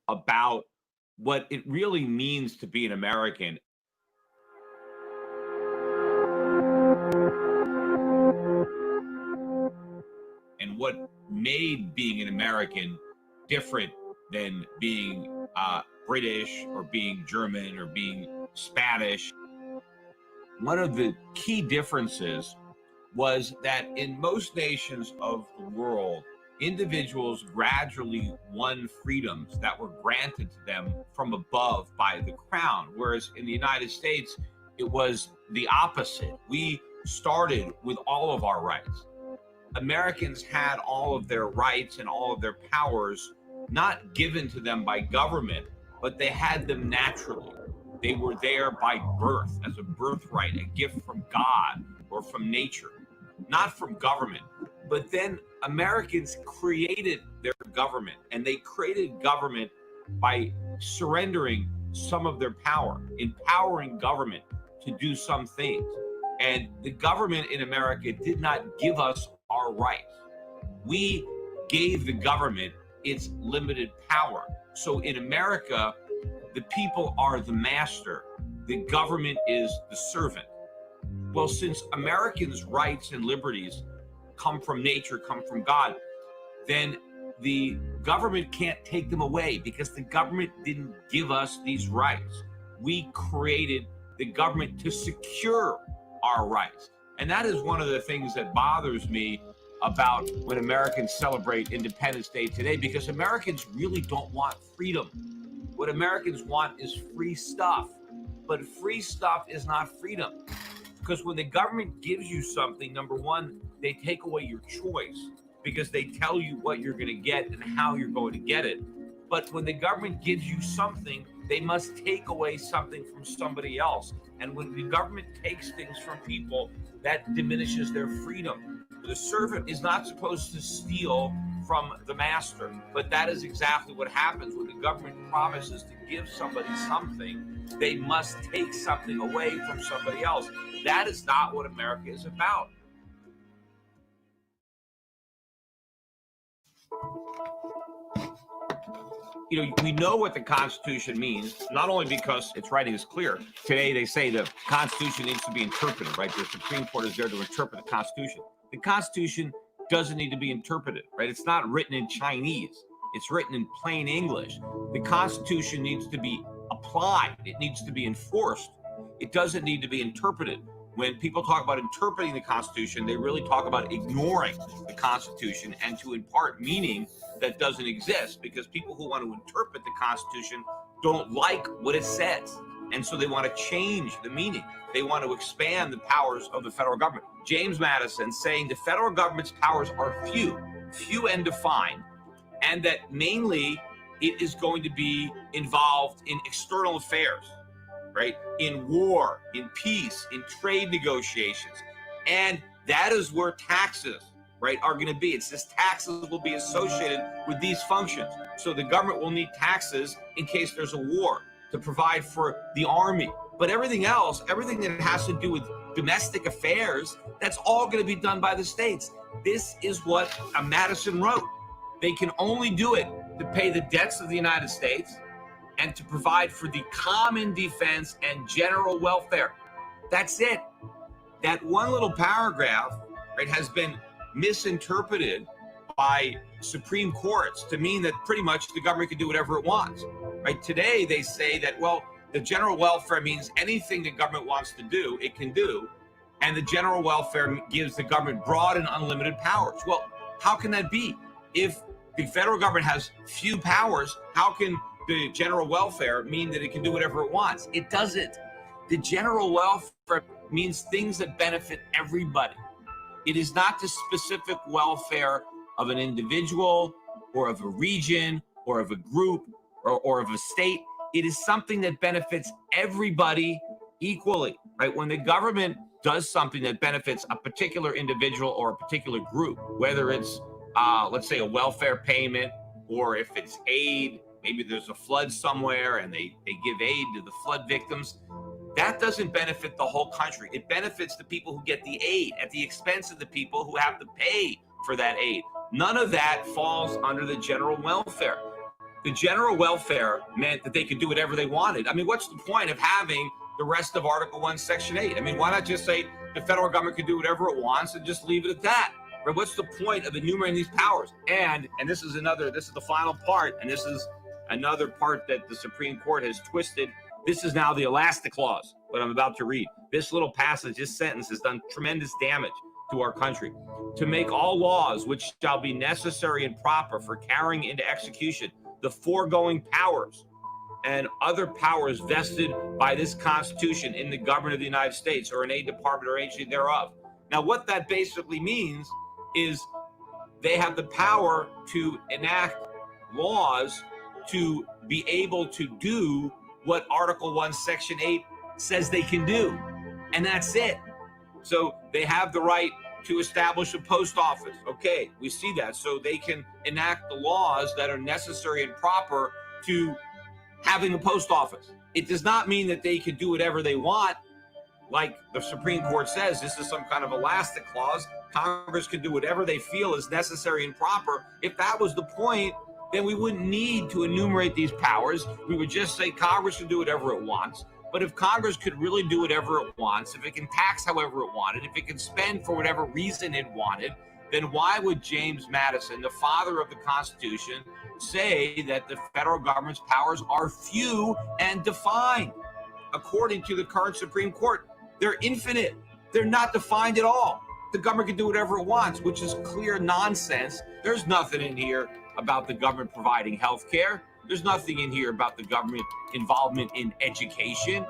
about what it really means to be an American. And what made being an American different than being British or being German or being Spanish. One of the key differences was that in most nations of the world, individuals gradually won freedoms that were granted to them from above by the crown, whereas in the United States, it was the opposite. We started with all of our rights. Americans had all of their rights and all of their powers not given to them by government, but they had them naturally. They were there by birth, as a birthright, a gift from God or from nature, not from government. But then Americans created their government, and they created government by surrendering some of their power, empowering government to do some things. And the government in America did not give us our rights. We gave the government its limited power. So in America, the people are the master, the government is the servant. Well, since Americans' rights and liberties come from nature, come from God, then the government can't take them away because the government didn't give us these rights. We created the government to secure our rights. And that is one of the things that bothers me about when Americans celebrate Independence Day today, because Americans really don't want freedom. What Americans want is free stuff, but free stuff is not freedom. Because when the government gives you something, number one, they take away your choice because they tell you what you're going to get and how you're going to get it. But when the government gives you something, they must take away something from somebody else. And when the government takes things from people, that diminishes their freedom. The servant is not supposed to steal from the master, but that is exactly what happens when the government promises to give somebody something. They must take something away from somebody else. That is not what America is about. You know, we know what the Constitution means, not only because its writing is clear. Today, they say the Constitution needs to be interpreted, right? The Supreme Court is there to interpret the Constitution. The Constitution doesn't need to be interpreted, right? It's not written in Chinese. It's written in plain English. The Constitution needs to be applied. It needs to be enforced. It doesn't need to be interpreted. When people talk about interpreting the Constitution, they really talk about ignoring the Constitution and to impart meaning that doesn't exist, because people who want to interpret the Constitution don't like what it says. And so they want to change the meaning. They want to expand the powers of the federal government. James Madison saying the federal government's powers are few and defined, and that mainly it is going to be involved in external affairs, right? In war, in peace, in trade negotiations. And that is where taxes, right, are going to be. It says taxes will be associated with these functions. So the government will need taxes in case there's a war, to provide for the army. But everything else, everything that has to do with domestic affairs, that's all going to be done by the states. This is what Madison wrote. They can only do it to pay the debts of the United States and to provide for the common defense and general welfare. That's it. That one little paragraph, right, has been misinterpreted by Supreme Courts to mean that pretty much the government can do whatever it wants, right? Today, they say that, well, the general welfare means anything the government wants to do, it can do, and the general welfare gives the government broad and unlimited powers. Well, how can that be? If the federal government has few powers, how can the general welfare mean that it can do whatever it wants? It doesn't. The general welfare means things that benefit everybody. It is not the specific welfare of an individual or of a region or of a group or of a state. It is something that benefits everybody equally, right? When the government does something that benefits a particular individual or a particular group, whether it's, let's say, a welfare payment, or if it's aid, maybe there's a flood somewhere and they give aid to the flood victims, that doesn't benefit the whole country. It benefits the people who get the aid at the expense of the people who have to pay for that aid. None of that falls under the general welfare. The general welfare meant that they could do whatever they wanted. I mean, what's the point of having the rest of Article 1, Section 8? I mean, why not just say the federal government can do whatever it wants and just leave it at that? Right? What's the point of enumerating these powers? And this is the final part, and this is another part that the Supreme Court has twisted. This is now the elastic clause, what I'm about to read. This little passage, this sentence has done tremendous damage to our country. To make all laws which shall be necessary and proper for carrying into execution the foregoing powers and other powers vested by this Constitution in the government of the United States or in a department or agency thereof. Now, what that basically means is they have the power to enact laws to be able to do what Article 1, Section 8 says they can do. And that's it. So they have the right to establish a post office. Okay, we see that. So they can enact the laws that are necessary and proper to having a post office. It does not mean that they can do whatever they want. Like the Supreme Court says, this is some kind of elastic clause. Congress can do whatever they feel is necessary and proper. If that was the point, then we wouldn't need to enumerate these powers. We would just say Congress can do whatever it wants. But if Congress could really do whatever it wants, if it can tax however it wanted, if it can spend for whatever reason it wanted, then why would James Madison, the father of the Constitution, say that the federal government's powers are few and defined? According to the current Supreme Court, they're infinite. They're not defined at all. The government can do whatever it wants, which is clear nonsense. There's nothing in here about the government providing health care. There's nothing in here about the government involvement in education.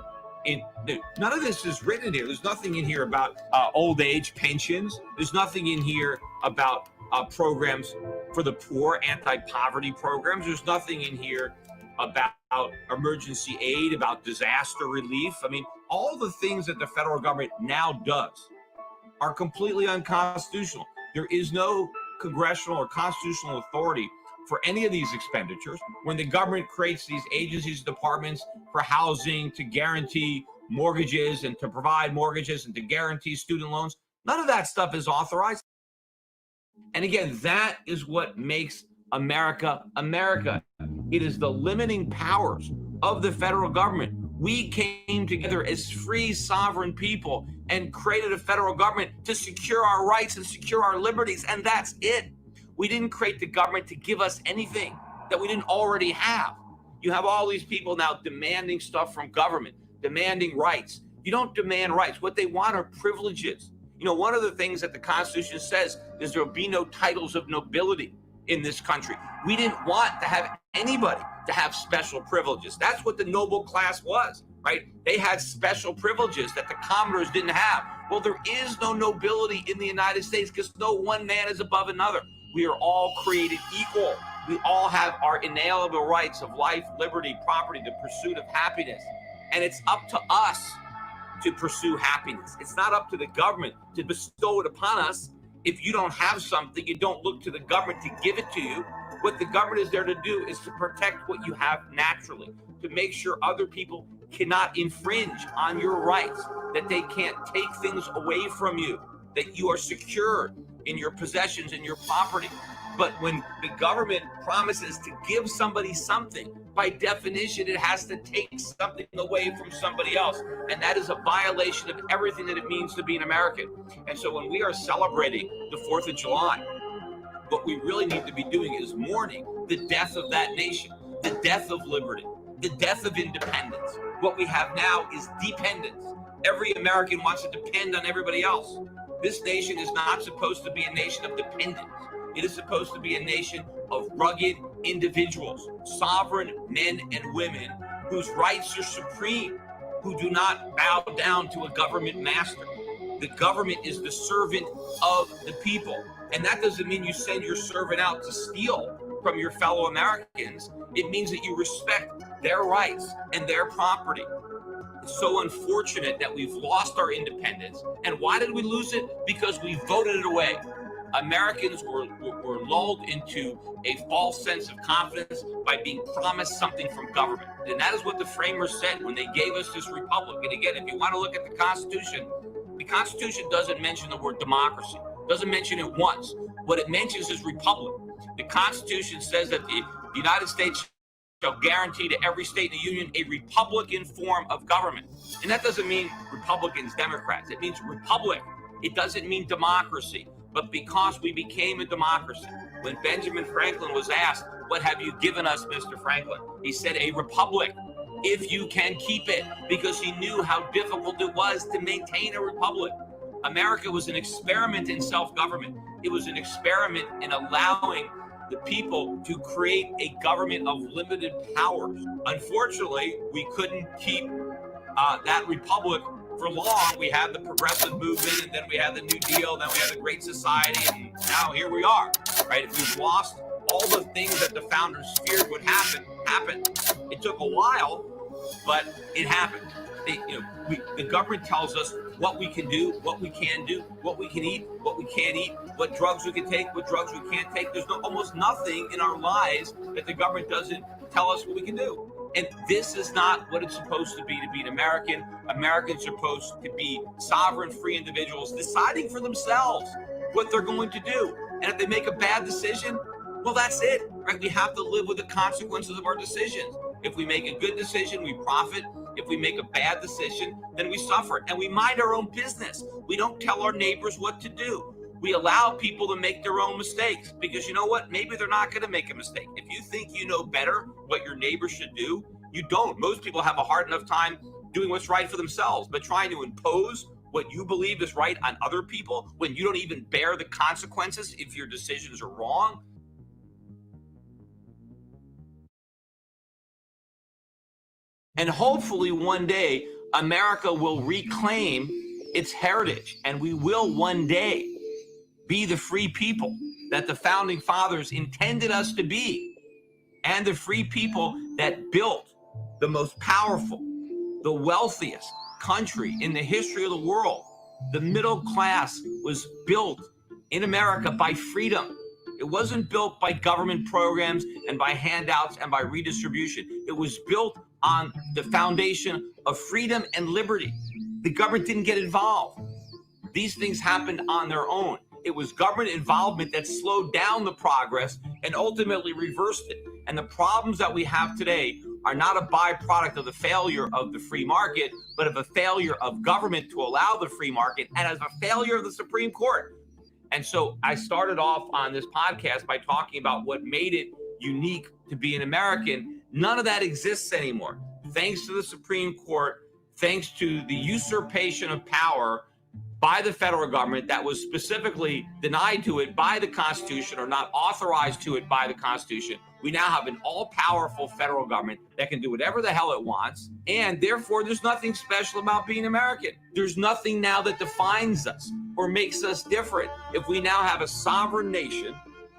None of this is written here. There's nothing in here about old age pensions. There's nothing in here about programs for the poor, anti-poverty programs. There's nothing in here about emergency aid, about disaster relief. I mean, all the things that the federal government now does are completely unconstitutional. There is no congressional or constitutional authority for any of these expenditures. When the government creates these agencies, departments for housing, to guarantee mortgages and to provide mortgages and to guarantee student loans, none of that stuff is authorized. And again, that is what makes America America. It is the limiting powers of the federal government. We came together as free, sovereign people and created a federal government to secure our rights and secure our liberties, and that's it. We didn't create the government to give us anything that we didn't already have. You have all these people now demanding stuff from government, demanding rights. You don't demand rights. What they want are privileges. You know, one of the things that the Constitution says is there will be no titles of nobility in this country. We didn't want to have anybody to have special privileges. That's what the noble class was, right? They had special privileges that the commoners didn't have. Well, there is no nobility in the United States because no one man is above another. We are all created equal. We all have our inalienable rights of life, liberty, property, the pursuit of happiness. And it's up to us to pursue happiness. It's not up to the government to bestow it upon us. If you don't have something, you don't look to the government to give it to you. What the government is there to do is to protect what you have naturally, to make sure other people cannot infringe on your rights, that they can't take things away from you, that you are secure in your possessions and your property. But when the government promises to give somebody something, by definition, it has to take something away from somebody else. And that is a violation of everything that it means to be an American. And so when we are celebrating the 4th of July, what we really need to be doing is mourning the death of that nation, the death of liberty, the death of independence. What we have now is dependence. Every American wants to depend on everybody else. This nation is not supposed to be a nation of dependence. It is supposed to be a nation of rugged individuals, sovereign men and women whose rights are supreme, who do not bow down to a government master. The government is the servant of the people. And that doesn't mean you send your servant out to steal from your fellow Americans. It means that you respect their rights and their property. It's so unfortunate that we've lost our independence. And why did we lose it? Because we voted it away. Americans were lulled into a false sense of confidence by being promised something from government. And that is what the framers said when they gave us this republic. And again, if you want to look at the Constitution doesn't mention the word democracy, doesn't mention it once. What it mentions is republic. The Constitution says that the United States shall guarantee to every state in the union a Republican form of government. And that doesn't mean Republicans, Democrats. It means republic. It doesn't mean democracy. But because we became a democracy, when Benjamin Franklin was asked, "What have you given us, Mr. Franklin?" he said, "A republic, if you can keep it," because he knew how difficult it was to maintain a republic. America was an experiment in self-government. It was an experiment in allowing the people to create a government of limited powers. Unfortunately, we couldn't keep that republic for long. We had the progressive movement, and then we had the New Deal, then we had the Great Society, and now here we are, right? If we've lost all the things that the founders feared would happen. It took a while, but it happened. The government tells us what we can do, what we can do, what we can eat, what we can't eat, what drugs we can take, what drugs we can't take. There's almost nothing in our lives that the government doesn't tell us what we can do. And this is not what it's supposed to be an American. Americans are supposed to be sovereign, free individuals deciding for themselves what they're going to do. And if they make a bad decision, well, that's it, right? We have to live with the consequences of our decisions. If we make a good decision, we profit. If we make a bad decision, then we suffer. And we mind our own business. We don't tell our neighbors what to do. We allow people to make their own mistakes because you know what? Maybe they're not going to make a mistake. If you think you know better what your neighbor should do, you don't. Most people have a hard enough time doing what's right for themselves, but trying to impose what you believe is right on other people when you don't even bear the consequences if your decisions are wrong. And hopefully one day, America will reclaim its heritage, and we will one day be the free people that the founding fathers intended us to be, and the free people that built the most powerful, the wealthiest country in the history of the world. The middle class was built in America by freedom. It wasn't built by government programs and by handouts and by redistribution. It was built on the foundation of freedom and liberty. The government didn't get involved. These things happened on their own. It was government involvement that slowed down the progress and ultimately reversed it. And the problems that we have today are not a byproduct of the failure of the free market, but of a failure of government to allow the free market and as a failure of the Supreme Court. And so I started off on this podcast by talking about what made it unique to be an American. None of that exists anymore. Thanks to the Supreme Court, thanks to the usurpation of power by the federal government that was specifically denied to it by the Constitution or not authorized to it by the Constitution. We now have an all-powerful federal government that can do whatever the hell it wants. And therefore, there's nothing special about being American. There's nothing now that defines us or makes us different. If we now have a sovereign nation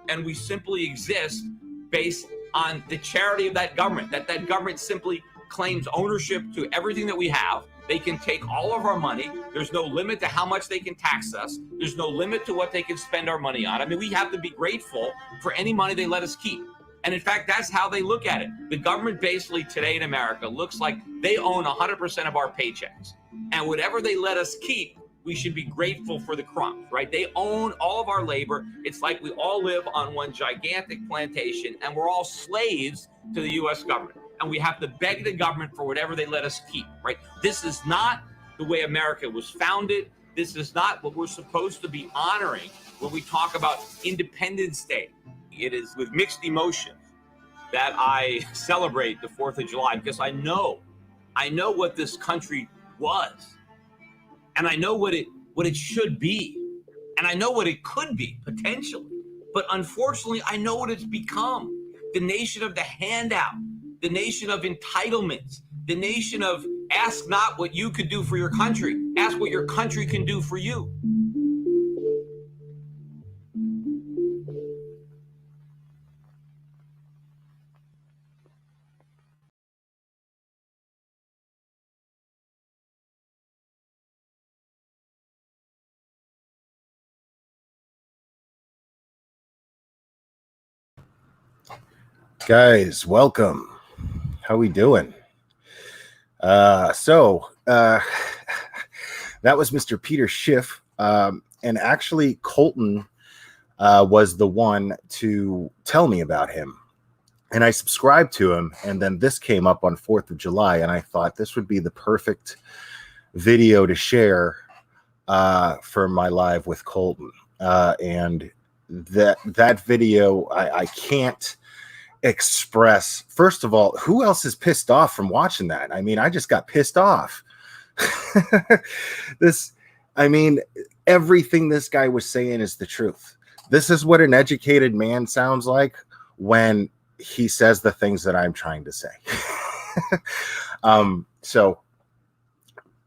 and we simply exist based on the charity of that government, that government simply claims ownership to everything that we have. They can take all of our money. There's no limit to how much they can tax us. There's no limit to what they can spend our money on. I mean, we have to be grateful for any money they let us keep. And in fact, that's how they look at it. The government basically today in America looks like they own 100% of our paychecks. And whatever they let us keep, we should be grateful for the crumbs, right? They own all of our labor. It's like we all live on one gigantic plantation and we're all slaves to the U.S. government. And we have to beg the government for whatever they let us keep, right? This is not the way America was founded. This is not what we're supposed to be honoring when we talk about Independence Day. It is with mixed emotions that I celebrate the 4th of July because I know what this country was. And I know what it should be. And I know what it could be, potentially. But unfortunately, I know what it's become. The nation of the handout. The nation of entitlements, the nation of ask not what you could do for your country, ask what your country can do for you. Guys, welcome. How we doing? That was Mr. Peter Schiff, and actually Colton was the one to tell me about him. And I subscribed to him, and then this came up on 4th of July, and I thought this would be the perfect video to share for my live with Colton. And that video, I can't express. First of all, who else is pissed off from watching that? I mean, I just got pissed off. Everything this guy was saying is the truth. This is what an educated man sounds like when he says the things that I'm trying to say. So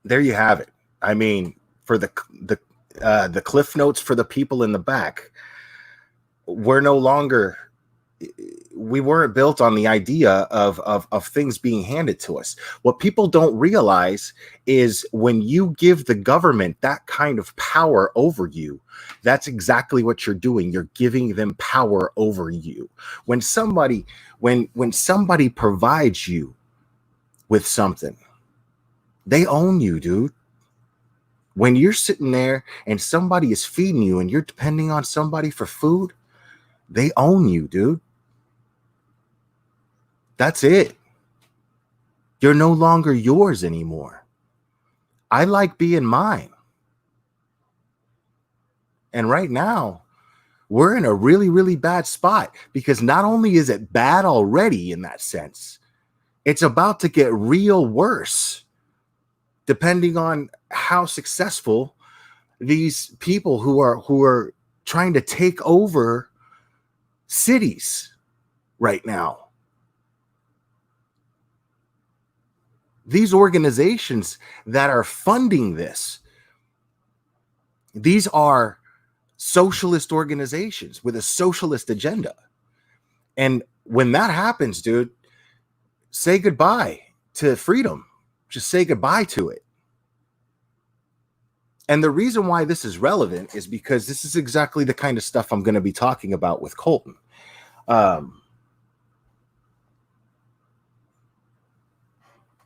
there you have it. I mean, for the cliff notes for the people in the back, we weren't built on the idea of things being handed to us. What people don't realize is when you give the government that kind of power over you, that's exactly what you're doing. You're giving them power over you. When somebody provides you with something, they own you, dude. When you're sitting there and somebody is feeding you and you're depending on somebody for food, they own you, dude. That's it. You're no longer yours anymore. I like being mine. And right now, we're in a really, really bad spot because not only is it bad already in that sense, it's about to get real worse, depending on how successful these people who are trying to take over cities right now. These organizations that are funding this, these are socialist organizations with a socialist agenda. And when that happens, dude, say goodbye to freedom. Just say goodbye to it. And the reason why this is relevant is because this is exactly the kind of stuff I'm going to be talking about with Colton.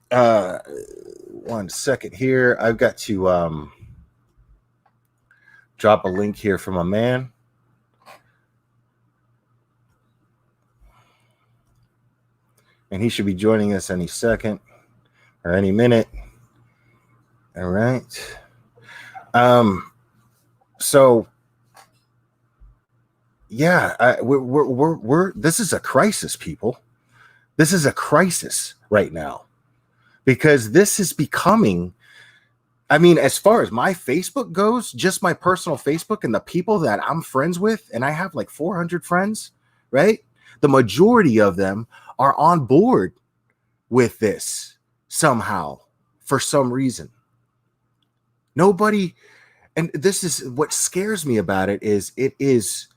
One second here. I've got to drop a link here for my man. And he should be joining us any second or any minute. All right. So yeah, we're this is a crisis, people. This is a crisis right now because this is becoming, I mean, as far as my Facebook goes, just my personal Facebook and the people that I'm friends with, and I have like 400 friends, right? The majority of them are on board with this somehow, for some reason. Nobody, and this is what scares me about it, is it is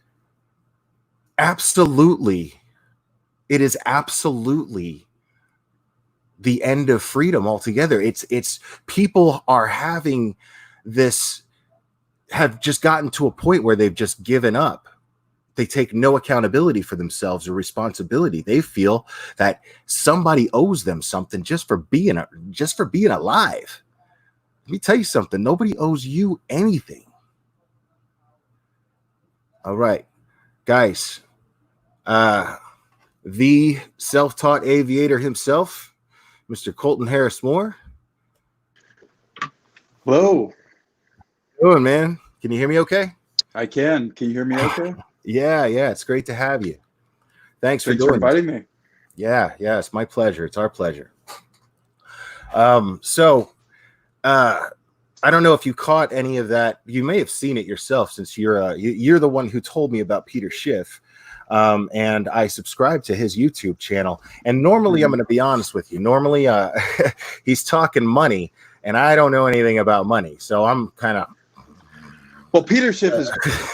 absolutely the end of freedom altogether. It's people are having this, have just gotten to a point where they've just given up. They take no accountability for themselves or responsibility. They feel that somebody owes them something just for being alive. Let me tell you something. Nobody owes you anything. All right, guys. The self-taught aviator himself, Mr. Colton Harris Moore. Hello. How you doing, man? Can you hear me okay? I can. Can you hear me okay? Yeah. It's great to have you. Thanks for inviting me. Yeah, it's my pleasure. It's our pleasure. I don't know if you caught any of that. You may have seen it yourself, since you're the one who told me about Peter Schiff. And I subscribe to his YouTube channel. And normally, I'm going to be honest with you. Normally, he's talking money, and I don't know anything about money. So I'm kind of. Well, Peter Schiff is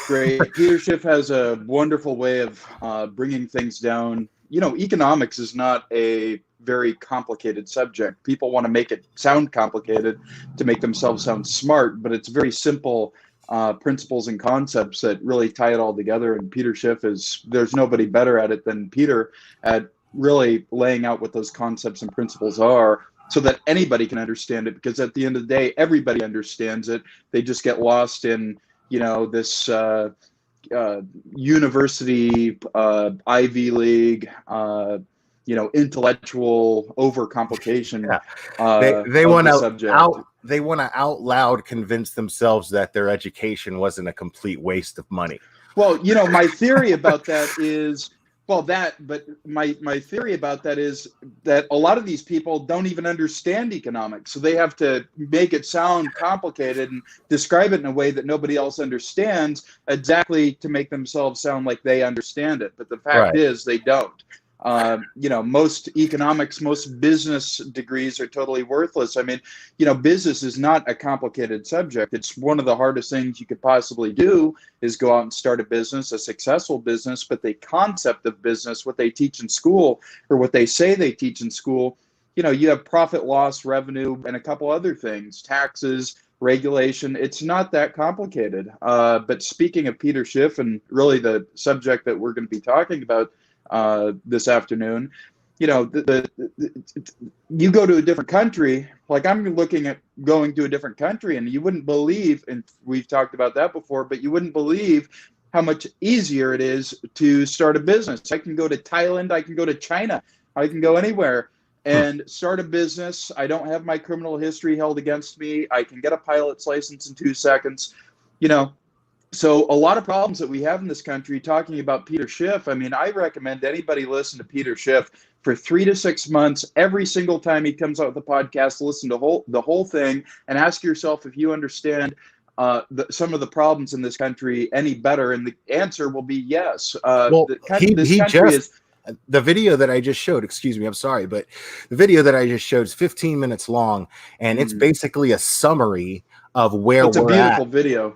great. Peter Schiff has a wonderful way of bringing things down. You know, economics is not a very complicated subject. People want to make it sound complicated to make themselves sound smart, but it's very simple principles and concepts that really tie it all together. And Peter Schiff there's nobody better at it than Peter at really laying out what those concepts and principles are so that anybody can understand it, because at the end of the day, everybody understands it. They just get lost in, this, university, Ivy League, intellectual overcomplication They of want the to subject. they want to out loud convince themselves that their education wasn't a complete waste of money. Well, my theory about that is, but my theory about that is that a lot of these people don't even understand economics. So they have to make it sound complicated and describe it in a way that nobody else understands, exactly to make themselves sound like they understand it. But the fact is they don't. Most economics, most business degrees are totally worthless. I mean, business is not a complicated subject. It's one of the hardest things you could possibly do is go out and start a business, a successful business. But the concept of business, what they teach in school or what they say they teach in school, you have profit, loss, revenue, and a couple other things, taxes, regulation. It's not that complicated. But speaking of Peter Schiff and really the subject that we're going to be talking about this afternoon, you go to a different country, like I'm looking at going to a different country, and you wouldn't believe, and we've talked about that before, but you wouldn't believe how much easier it is to start a business. I can go to Thailand, I can go to China, I can go anywhere and start a business. I don't have my criminal history held against me. I can get a pilot's license in 2 seconds. So a lot of problems that we have in this country, talking about Peter Schiff, I mean, I recommend anybody listen to Peter Schiff for 3 to 6 months. Every single time he comes out with a podcast, listen to the whole thing and ask yourself if you understand some of the problems in this country any better. And the answer will be yes. The video that I just showed, excuse me, I'm sorry, but the video that I just showed is 15 minutes long, and it's basically a summary of where it's we're a beautiful at. Video.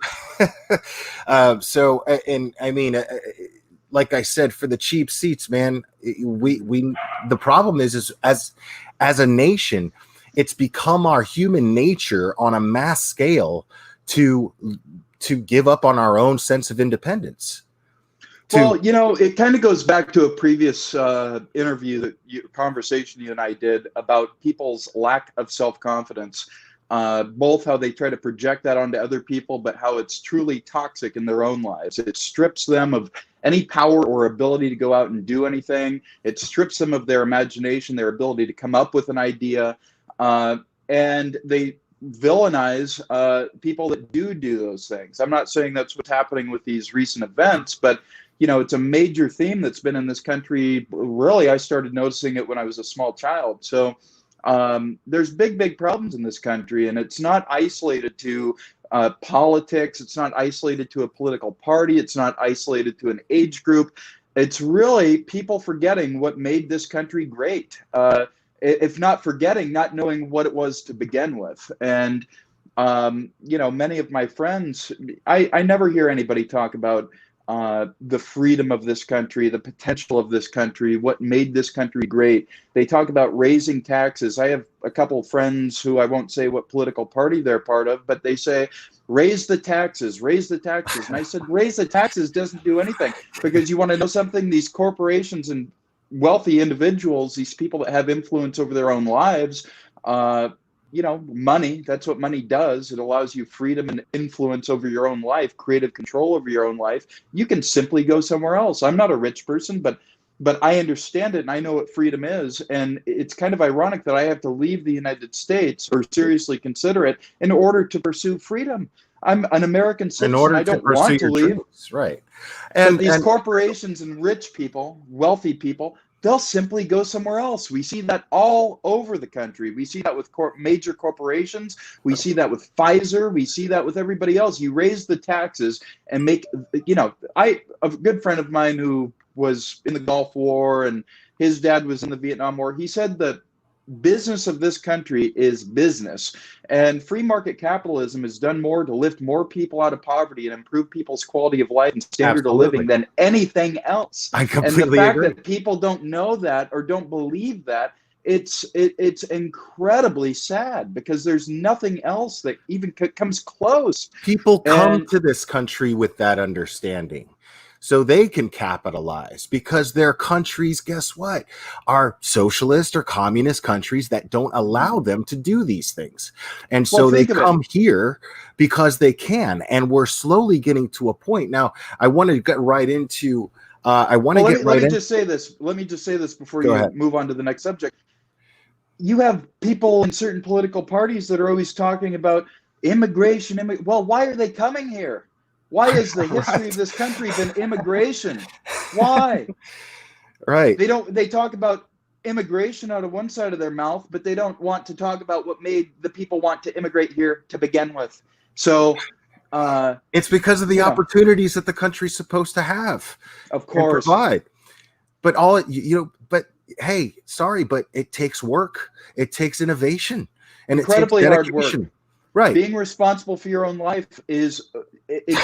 Like I said, for the cheap seats, man, the problem is as a nation, it's become our human nature on a mass scale to give up on our own sense of independence. It kind of goes back to a previous conversation you and I did about people's lack of self-confidence. Both how they try to project that onto other people, but how it's truly toxic in their own lives. It strips them of any power or ability to go out and do anything. It strips them of their imagination, their ability to come up with an idea, and they villainize people that do those things. I'm not saying that's what's happening with these recent events, but it's a major theme that's been in this country. Really, I started noticing it when I was a small child. So there's big problems in this country, and it's not isolated to politics. It's not isolated to a political party. It's not isolated to an age group. It's really people forgetting what made this country great. If not forgetting, not knowing what it was to begin with. And, many of my friends, I never hear anybody talk about the freedom of this country, the potential of this country, what made this country great. They talk about raising taxes. I have a couple of friends who I won't say what political party they're part of, but they say, raise the taxes, raise the taxes. And I said, raise the taxes doesn't do anything, because you want to know something? These corporations and wealthy individuals, these people that have influence over their own lives, money, that's what money does. It allows you freedom and influence over your own life, creative control over your own life. You can simply go somewhere else. I'm not a rich person, but I understand it and I know what freedom is. And it's kind of ironic that I have to leave the United States or seriously consider it in order to pursue freedom. I'm an American citizen. I don't want to leave. Dreams, right. And these corporations and rich people, wealthy people, they'll simply go somewhere else. We see that all over the country. We see that with major corporations. We see that with Pfizer. We see that with everybody else. You raise the taxes and make, a good friend of mine who was in the Gulf War and his dad was in the Vietnam War, he said the business of this country is business. And free market capitalism has done more to lift more people out of poverty and improve people's quality of life and standard of living than anything else. I completely agree. And the fact that people don't know that or don't believe that, it's incredibly sad, because there's nothing else that even comes close. People come to this country with that understanding. so they can capitalize, because their countries, guess what, are socialist or communist countries that don't allow them to do these things. And so Well, they think of it. come here because they can. And we're slowly getting to a point. Now, I want to get right into let me just say this. Let me just say this before Go you ahead. move on to the next subject. You have people in certain political parties that are always talking about immigration. Well, why are they coming here? Why is the history of this country been immigration? Why? Right. They talk about immigration out of one side of their mouth, but they don't want to talk about what made the people want to immigrate here to begin with. So it's because of the opportunities that the country's supposed to have, of course, and provide. But but hey, sorry, but it takes work. It takes innovation, and incredibly it takes hard dedication. work. Right. Being responsible for your own life it's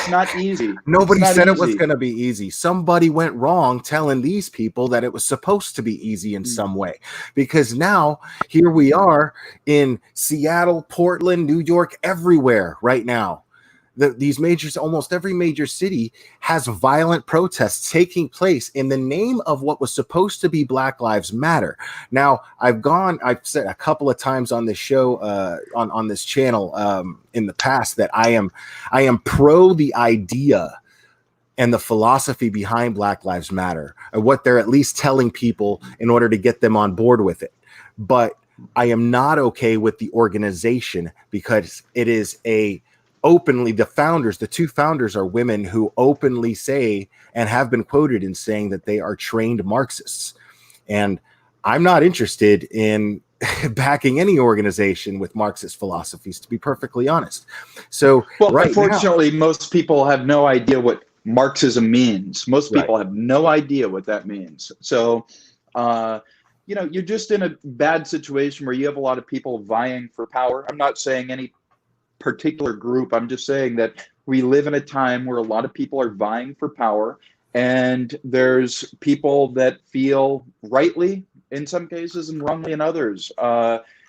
not easy. Nobody said it was going to be easy. Somebody went wrong telling these people that it was supposed to be easy in some way, because now here we are in Seattle, Portland, New York, everywhere right now. These majors, almost every major city has violent protests taking place in the name of what was supposed to be Black Lives Matter. Now, I've said a couple of times on this show, on this channel in the past, that I am pro the idea and the philosophy behind Black Lives Matter, and what they're at least telling people in order to get them on board with it. But I am not okay with the organization, because it is openly, the two founders are women who openly say and have been quoted in saying that they are trained Marxists. And I'm not interested in backing any organization with Marxist philosophies, to be perfectly honest. So, unfortunately, most people have no idea what Marxism means. Most people have no idea what that means. So, you're just in a bad situation where you have a lot of people vying for power. I'm not saying any particular group. I'm just saying that we live in a time where a lot of people are vying for power, and there's people that feel rightly in some cases and wrongly in others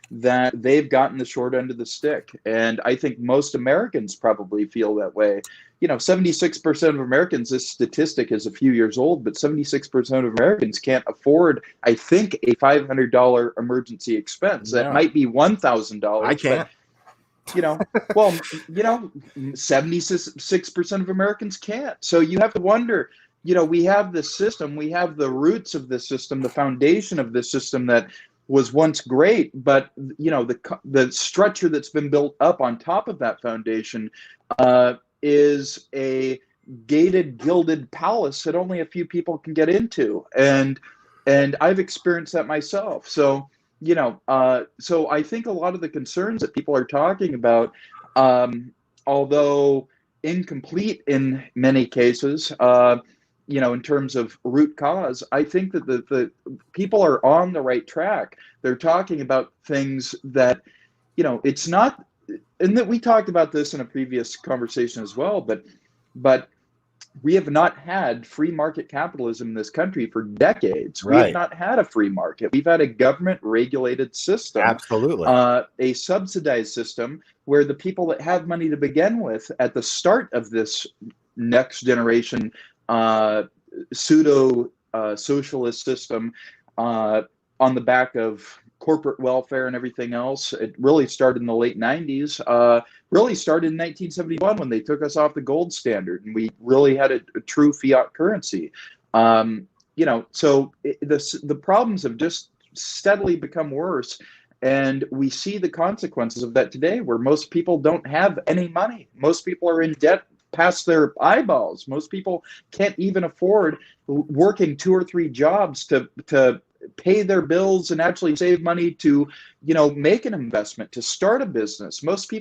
that they've gotten the short end of the stick. And I think most Americans probably feel that way. 76% of Americans, this statistic is a few years old, but 76% of Americans can't afford, I think, a $500 emergency expense. That might be $1,000. I can't. 76% of Americans can't. So you have to wonder, we have this system, we have the roots of this system, the foundation of this system that was once great, but the structure that's been built up on top of that foundation is a gated, gilded palace that only a few people can get into. And I've experienced that myself. So so I think a lot of the concerns that people are talking about, although incomplete in many cases, in terms of root cause, I think that the people are on the right track. They're talking about things that, it's not, and that we talked about this in a previous conversation as well, but we have not had free market capitalism in this country for decades. We have not had a free market. We've had a government-regulated system. Absolutely. A subsidized system where the people that have money to begin with at the start of this next generation pseudo-socialist system on the back of corporate welfare and everything else. It really started in the late 90s. Really started in 1971 when they took us off the gold standard and we really had a true fiat currency. So the problems have just steadily become worse. And we see the consequences of that today, where most people don't have any money. Most people are in debt past their eyeballs. Most people can't even afford working 2 or 3 jobs to pay their bills and actually save money to, make an investment, to start a business. Most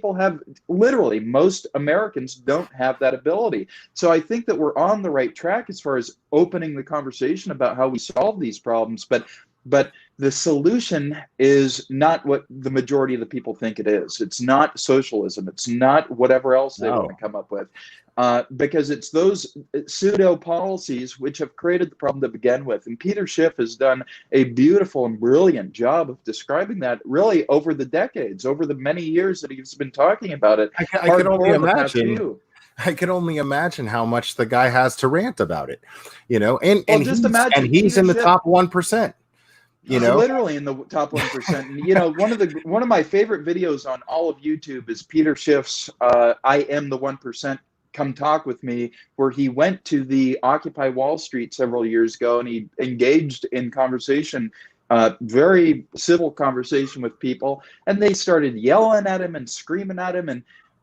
Americans don't have that ability. So I think that we're on the right track as far as opening the conversation about how we solve these problems. But the solution is not what the majority of the people think it is. It's not socialism. It's not whatever else they want to come up with. Because it's those pseudo policies which have created the problem to begin with. And Peter Schiff has done a beautiful and brilliant job of describing that really over the decades, over the many years that he's been talking about it. I can only imagine. I can only imagine how much the guy has to rant about it, you know, and Well, just imagine he's in the Peter Schiff, top 1%, you know. literally in the top 1%. And, you know, one of my favorite videos on all of YouTube is Peter Schiff's "I Am the 1%. Come Talk with Me," where he went to the Occupy Wall Street several years ago and he engaged in conversation, very civil conversation with people, and they started yelling at him and screaming at him,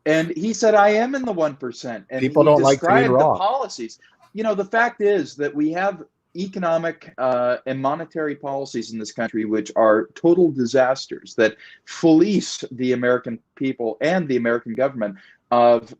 and he said, "I am in the 1%," and People he don't like to be described the wrong. policies. You know, the fact is that we have economic and monetary policies in this country which are total disasters that fleece the American people and the American government of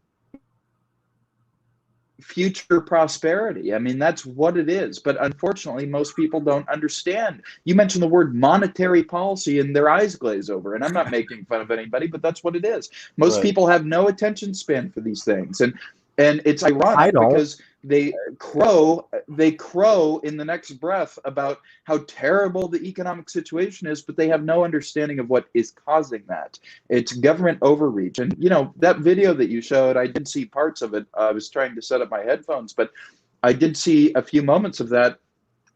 future prosperity. I mean, that's what it is. But unfortunately, most people don't understand. You mentioned the word monetary policy and their eyes glaze over. And I'm not making fun of anybody, but that's what it is. Most Right. people have no attention span for these things. And it's I ironic don't. because they crow in the next breath about how terrible the economic situation is, but they have no understanding of what is causing that. It's government overreach. And, you know, that video that you showed, I did see parts of it. I was trying to set up my headphones, but I did see a few moments of that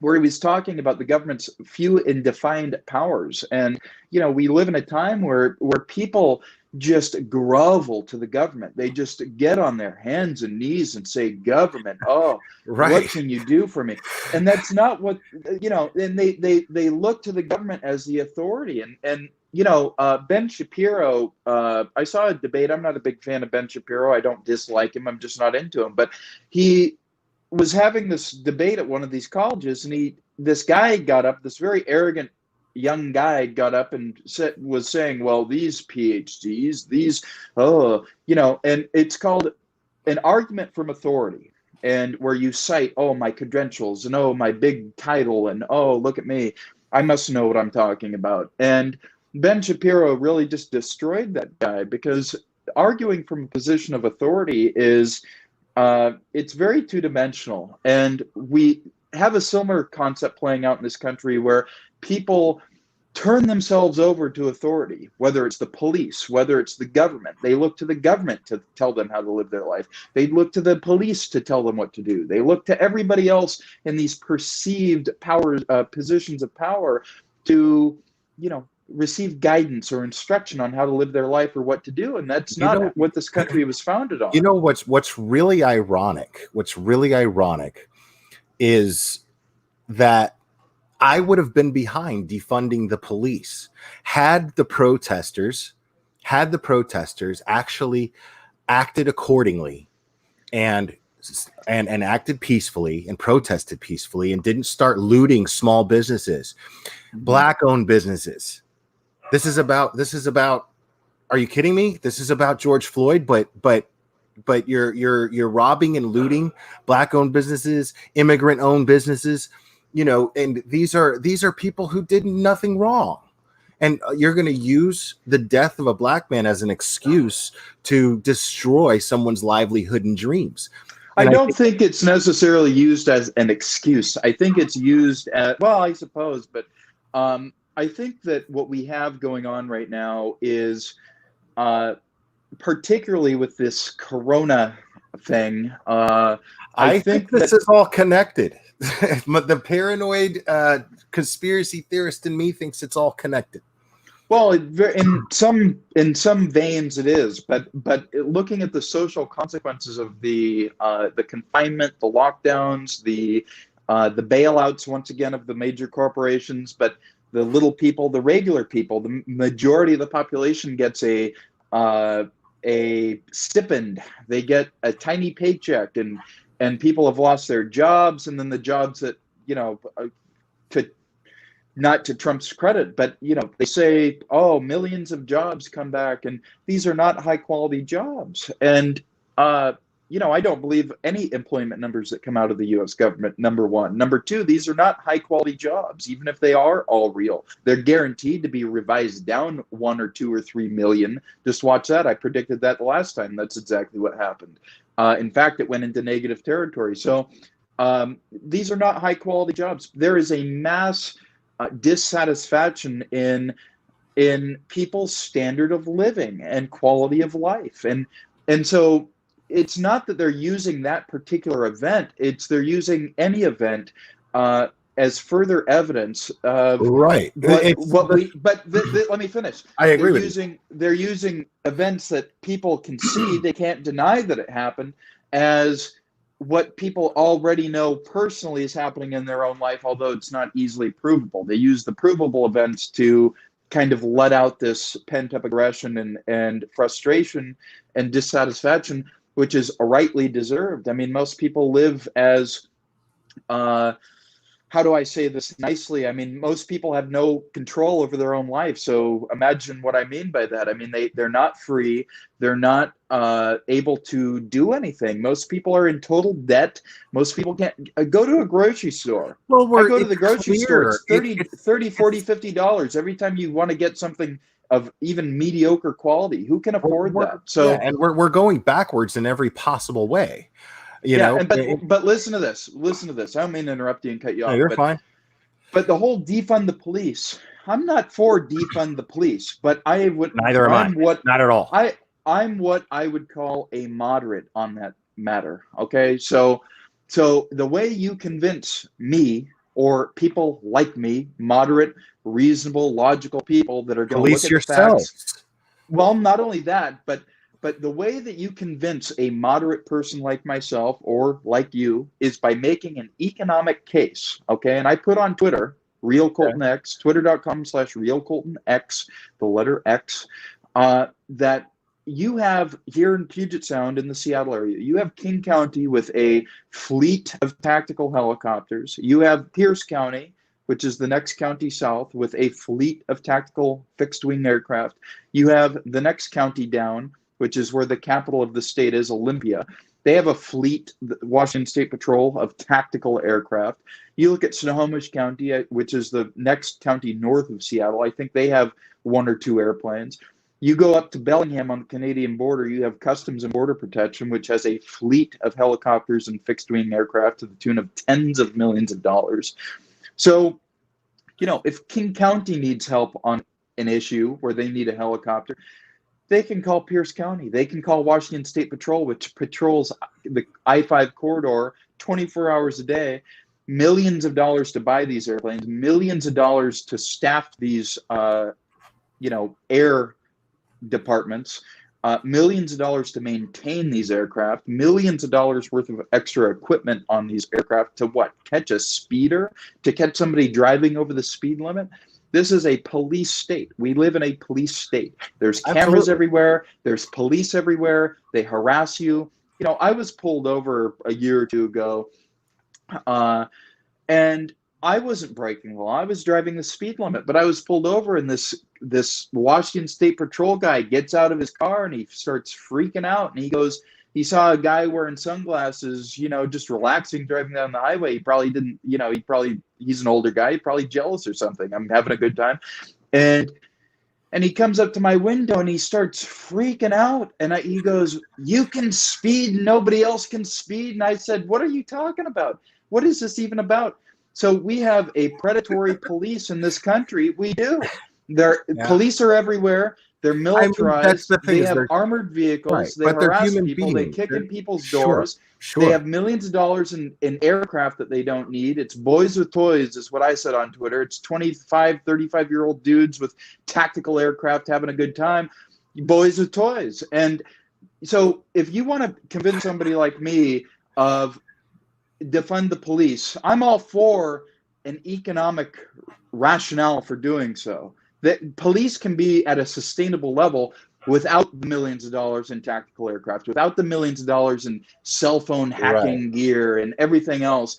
where he was talking about the government's few and defined powers. And, you know, we live in a time where people just grovel to the government. They just get on their hands and knees and say, "Government, oh, Right. what can you do for me?" And that's not what, you know, and they look to the government as the authority. And you know, Ben Shapiro, I saw a debate. I'm not a big fan of Ben Shapiro. I don't dislike him. I'm just not into him. But he was having this debate at one of these colleges, and this guy got up, this very arrogant young guy got up and was saying, "Well, these PhDs, these, oh, you know," and it's called an argument from authority, and where you cite, "Oh, my credentials, and oh, my big title, and oh, look at me, I must know what I'm talking about." And Ben Shapiro really just destroyed that guy, because arguing from a position of authority is, it's very two-dimensional. And we have a similar concept playing out in this country where people turn themselves over to authority, whether it's the police, whether it's the government. They look to the government to tell them how to live their life. They look to the police to tell them what to do. They look to everybody else in these perceived power, positions of power, to, you know, receive guidance or instruction on how to live their life or what to do. And that's not what this country was founded on. You know what's really ironic? What's really ironic is that I would have been behind defunding the police had the protesters actually acted accordingly and acted peacefully and protested peacefully and didn't start looting small businesses, Black-owned businesses. This is about, are you kidding me? This is about George Floyd, but you're robbing and looting Black-owned businesses, immigrant-owned businesses, you know, and these are people who did nothing wrong. And you're going to use the death of a Black man as an excuse to destroy someone's livelihood and dreams. And I don't think it's necessarily used as an excuse. I think it's used as, well, I suppose, but I think that what we have going on right now is, particularly with this Corona thing, I think this is all connected. The paranoid conspiracy theorist in me thinks it's all connected. Well, in some veins it is, but looking at the social consequences of the confinement, the lockdowns, the bailouts once again of the major corporations, but the little people, the regular people, the majority of the population gets a stipend. They get a tiny paycheck, and people have lost their jobs, and then the jobs that, you know, not to Trump's credit, but, you know, they say, oh, millions of jobs come back, and these are not high quality jobs. And, you know, I don't believe any employment numbers that come out of the U.S. government, number one. Number two, these are not high quality jobs, even if they are all real. They're guaranteed to be revised down 1 or 2 or 3 million. Just watch that. I predicted that the last time. That's exactly what happened. In fact, it went into negative territory. So these are not high quality jobs. There is a mass dissatisfaction in people's standard of living and quality of life. And so it's not that they're using that particular event. It's they're using any event as further evidence of Right. what we. But let me finish. I agree with you. They're using events that people can see. They can't deny that it happened as what people already know personally is happening in their own life, although it's not easily provable. They use the provable events to kind of let out this pent-up aggression and frustration and dissatisfaction, which is rightly deserved. I mean, most people live as how do I say this nicely? I mean, most people have no control over their own life. So imagine what I mean by that. I mean, they're not free. They're not able to do anything. Most people are in total debt. Most people can't go to a grocery store. Well, I go to the grocery store. It's $30, $40, $50 every time you want to get something of even mediocre quality. Who can afford that? So, yeah, and we're going backwards in every possible way. You know, but listen to this. Listen to this. I don't mean to interrupt you and cut you off. No, you're fine. But the whole defund the police. I'm not for defund the police, but I would. Neither am I. Not at all. I'm what I would call a moderate on that matter. Okay, so the way you convince me or people like me, moderate, reasonable, logical people that are going to look at yourselves. The facts. Well, not only that, but the way that you convince a moderate person like myself or like you is by making an economic case, okay? And I put on Twitter, Real Colton X, twitter.com/RealColtonX, the letter X, that you have here in Puget Sound in the Seattle area, you have King County with a fleet of tactical helicopters. You have Pierce County, which is the next county south, with a fleet of tactical fixed-wing aircraft. You have the next county down, which is where the capital of the state is, Olympia. They have a fleet, the Washington State Patrol, of tactical aircraft. You look at Snohomish County, which is the next county north of Seattle. I think they have 1 or 2 airplanes. You go up to Bellingham on the Canadian border, you have Customs and Border Protection, which has a fleet of helicopters and fixed-wing aircraft to the tune of tens of millions of dollars. So, you know, if King County needs help on an issue where they need a helicopter, they can call Pierce County. They can call Washington State Patrol, which patrols the I-5 corridor 24 hours a day. Millions of dollars to buy these airplanes, millions of dollars to staff these, air departments, millions of dollars to maintain these aircraft, millions of dollars worth of extra equipment on these aircraft to what? Catch a speeder? To catch somebody driving over the speed limit? This is a police state. We live in a police state. There's cameras everywhere. There's police everywhere. They harass you. You know, I was pulled over a year or two ago, and I wasn't breaking the law. I was driving the speed limit, but I was pulled over, and this Washington State Patrol guy gets out of his car and he starts freaking out, and he goes, he saw a guy wearing sunglasses, just relaxing, driving down the highway. He probably didn't, he's an older guy, probably jealous or something. I'm having a good time. And he comes up to my window and he starts freaking out. And he goes, "You can speed, nobody else can speed." And I said, "What are you talking about? What is this even about?" So we have a predatory police in this country. We do. Police are everywhere. They're militarized. They have armored vehicles. Right. They harass people. They kick in people's doors. Sure. They have millions of dollars in aircraft that they don't need. It's boys with toys is what I said on Twitter. It's 25, 35-year-old dudes with tactical aircraft having a good time. Boys with toys. And so if you want to convince somebody like me of defund the police, I'm all for an economic rationale for doing so. That police can be at a sustainable level without the millions of dollars in tactical aircraft, without the millions of dollars in cell phone hacking gear and everything else.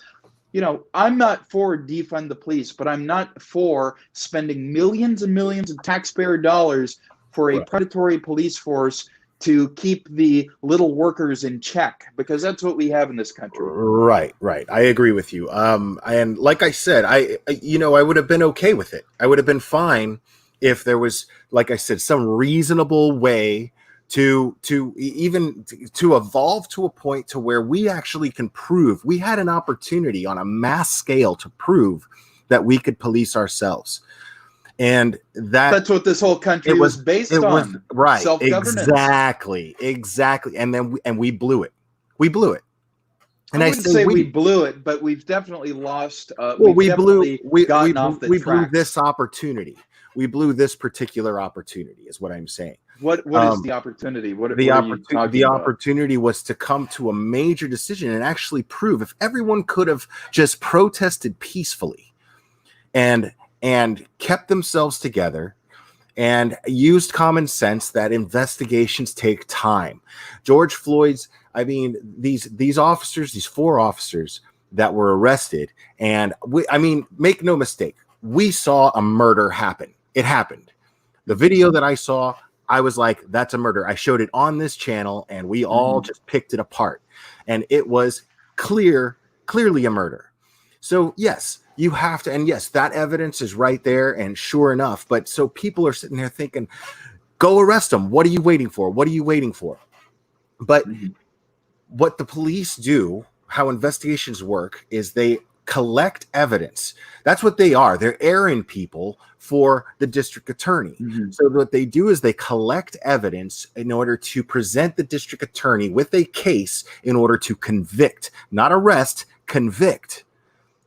I'm not for defund the police, but I'm not for spending millions and millions of taxpayer dollars for a predatory police force to keep the little workers in check, because that's what we have in this country. Right. I agree with you. And like I said, I would have been okay with it. I would have been fine if there was, like I said, some reasonable way to evolve to a point to where we actually can prove we had an opportunity on a mass scale to prove that we could police ourselves. And that's what this whole country was based on. Right. Self-governance. Exactly. And then we blew it. We blew it. And I wouldn't say we blew it, but we've definitely lost. We blew this opportunity. We blew this particular opportunity, is what I'm saying. What is the opportunity? What are you talking about? The opportunity was to come to a major decision and actually prove, if everyone could have just protested peacefully and kept themselves together and used common sense, that investigations take time. George Floyd's, I mean, these officers, these 4 officers that were arrested, and make no mistake, we saw a murder happen. It happened. The video that I saw, I was like, that's a murder. I showed it on this channel, and we all just picked it apart. And it was clearly a murder. So yes, you have to, and yes, that evidence is right there, and sure enough. But so people are sitting there thinking, go arrest them. What are you waiting for? What are you waiting for? But what the police do, how investigations work, is they collect evidence. That's what they are. They're errand people for the district attorney. So what they do is they collect evidence in order to present the district attorney with a case in order to convict, not arrest, convict.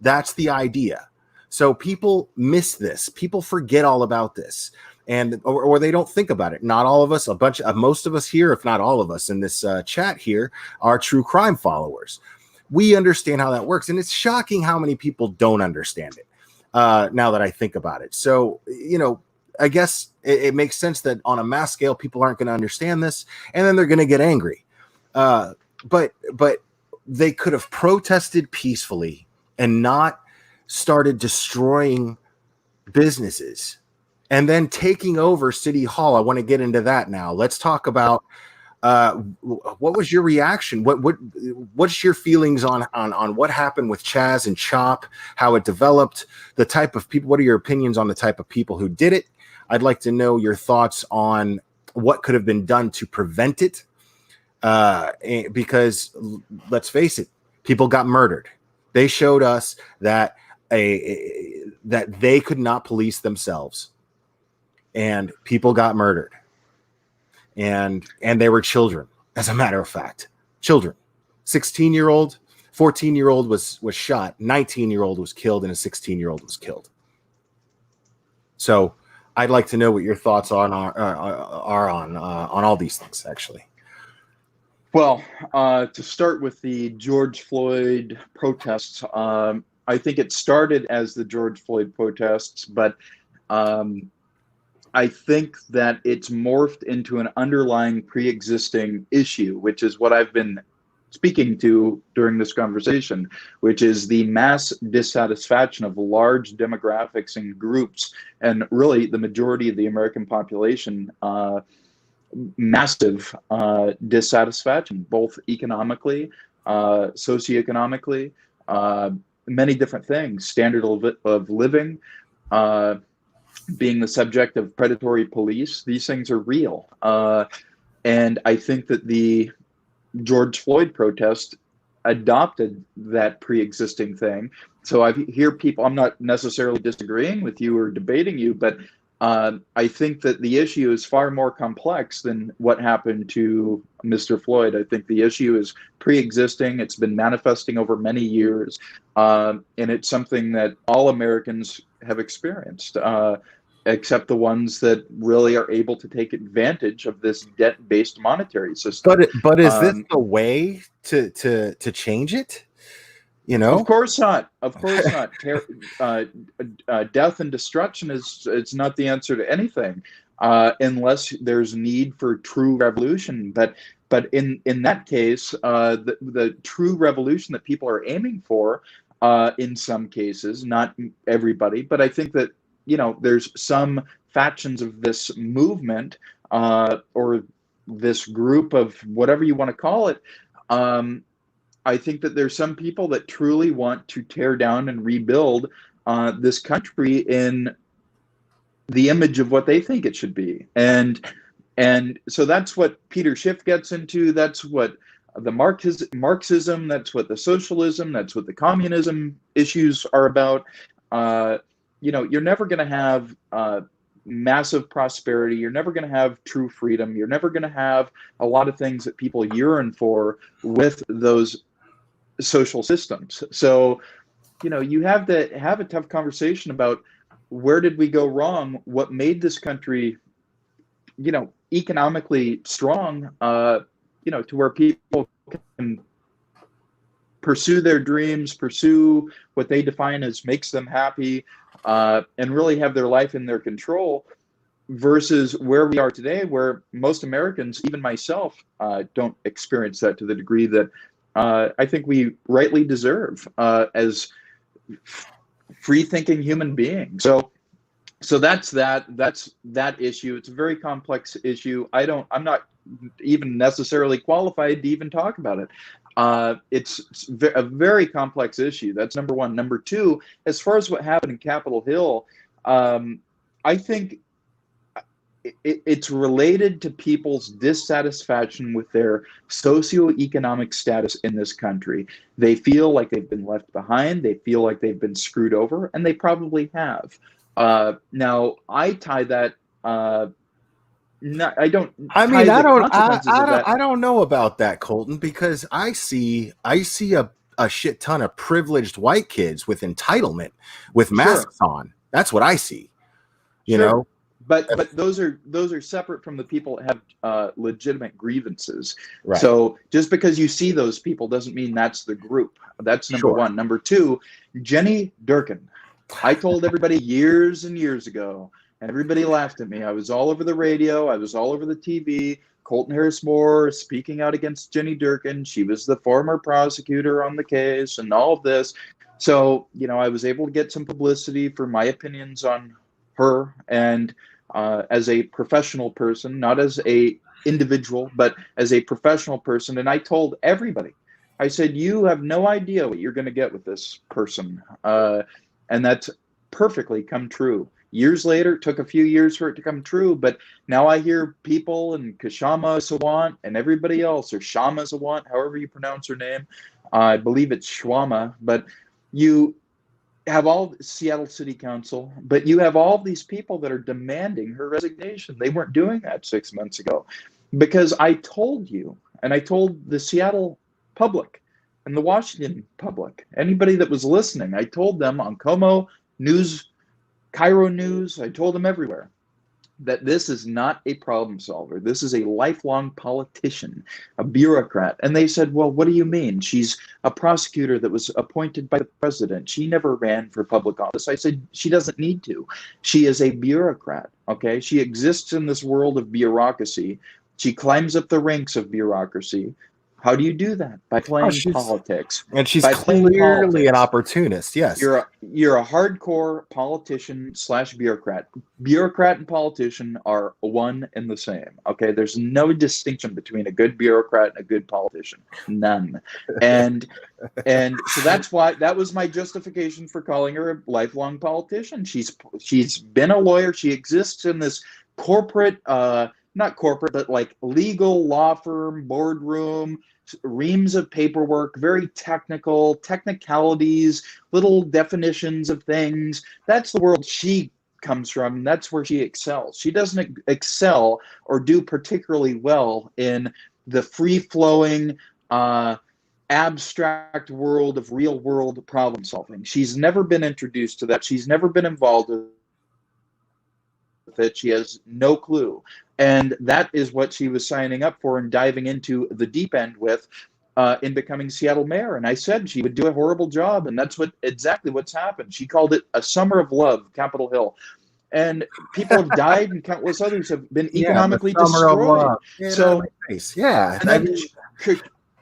That's the idea. So people miss this. People forget all about this. And or they don't think about it. Not all of us, most of us here, if not all of us in this chat here, are true crime followers. We understand how that works, and it's shocking how many people don't understand it. Now that I think about it, so I guess it makes sense that on a mass scale, people aren't going to understand this, and then they're going to get angry. But they could have protested peacefully and not started destroying businesses and then taking over City Hall. I want to get into that now. Let's talk about what was your reaction? What's your feelings on what happened with Chaz and Chop, how it developed, the type of people? What are your opinions on the type of people who did it? I'd like to know your thoughts on what could have been done to prevent it. Because let's face it, people got murdered. They showed us that that they could not police themselves, and people got murdered. And they were children, as a matter of fact. Children. 16-year-old, 14-year-old was shot, 19-year-old was killed, and a 16-year-old was killed. So I'd like to know what your thoughts are on all these things, actually. Well, to start with the George Floyd protests, I think it started as the George Floyd protests, but I think that it's morphed into an underlying pre-existing issue, which is what I've been speaking to during this conversation, which is the mass dissatisfaction of large demographics and groups, and really the majority of the American population, massive dissatisfaction, both economically, socioeconomically, many different things, standard of living, being the subject of predatory police. These things are real. And I think that the George Floyd protest adopted that pre-existing thing. So I hear people, I'm not necessarily disagreeing with you or debating you, but I think that the issue is far more complex than what happened to Mr. Floyd. I think the issue is pre-existing. It's been manifesting over many years, and it's something that all Americans have experienced, except the ones that really are able to take advantage of this debt-based monetary system. But is this the way to change it? Of course not. Of course not. Death and destruction is not the answer to anything, unless there's need for true revolution. But in that case, the true revolution that people are aiming for, in some cases, not everybody, but I think that there's some factions of this movement, or this group of whatever you want to call it. I think that there's some people that truly want to tear down and rebuild this country in the image of what they think it should be. And so that's what Peter Schiff gets into. That's what the Marxism, that's what the socialism, that's what the communism issues are about. you're never going to have massive prosperity. You're never going to have true freedom. You're never going to have a lot of things that people yearn for with those social systems. So, you have to have a tough conversation about where did we go wrong? What made this country, economically strong, to where people can pursue their dreams, pursue what they define as makes them happy, and really have their life in their control, versus where we are today, where most Americans, even myself, don't experience that to the degree that I think we rightly deserve as free-thinking human beings. So that's that issue. It's a very complex issue. I'm not even necessarily qualified to even talk about it. It's a very complex issue. That's number one. Number two, as far as what happened in Capitol Hill, I think it's related to people's dissatisfaction with their socioeconomic status in this country. They feel like they've been left behind. They feel like they've been screwed over, and they probably have. Now, I tie that. I don't know about that, Colton, because I see a shit ton of privileged white kids with entitlement, with masks on. That's what I see. You know. But those are separate from the people that have legitimate grievances. Right. So just because you see those people doesn't mean that's the group. That's number one. Number two, Jenny Durkin. I told everybody years and years ago, and everybody laughed at me. I was all over the radio. I was all over the TV. Colton Harris Moore speaking out against Jenny Durkin. She was the former prosecutor on the case and all of this. So, I was able to get some publicity for my opinions on her, and as a professional person, not as a individual, but as a professional person. And I told everybody, I said, you have no idea what you're going to get with this person. And that's perfectly come true. Years later, it took a few years for it to come true, but now I hear people and Kashama Sawant and everybody else, or Shama Sawant, however you pronounce her name. I believe it's Shwama, but you have all Seattle City Council, but you have all these people that are demanding her resignation. They weren't doing that 6 months ago, because I told you, and I told the Seattle public and the Washington public, anybody that was listening, I told them on Como News, Cairo News, I told them everywhere that this is not a problem solver. This is a lifelong politician, a bureaucrat. And they said, well, what do you mean? She's a prosecutor that was appointed by the president. She never ran for public office. I said, she doesn't need to. She is a bureaucrat, okay? She exists in this world of bureaucracy. She climbs up the ranks of bureaucracy. How do you do that? By playing politics. And she's clearly an opportunist, yes. You're a hardcore politician / bureaucrat. Bureaucrat and politician are one and the same, okay? There's no distinction between a good bureaucrat and a good politician. None. And so that was my justification for calling her a lifelong politician. She's been a lawyer. She exists in this corporate, not corporate, but like legal law firm, boardroom, reams of paperwork, very technicalities, little definitions of things. That's the world she comes from. That's where she excels. She doesn't excel or do particularly well in the free-flowing, abstract world of real-world problem solving. She's never been introduced to that. She's never been involved with it. She has no clue. And that is what she was signing up for and diving into the deep end with in becoming Seattle mayor. And I said she would do a horrible job. And that's exactly what's happened. She called it a summer of love, Capitol Hill. And people have died and countless others have been economically destroyed. So,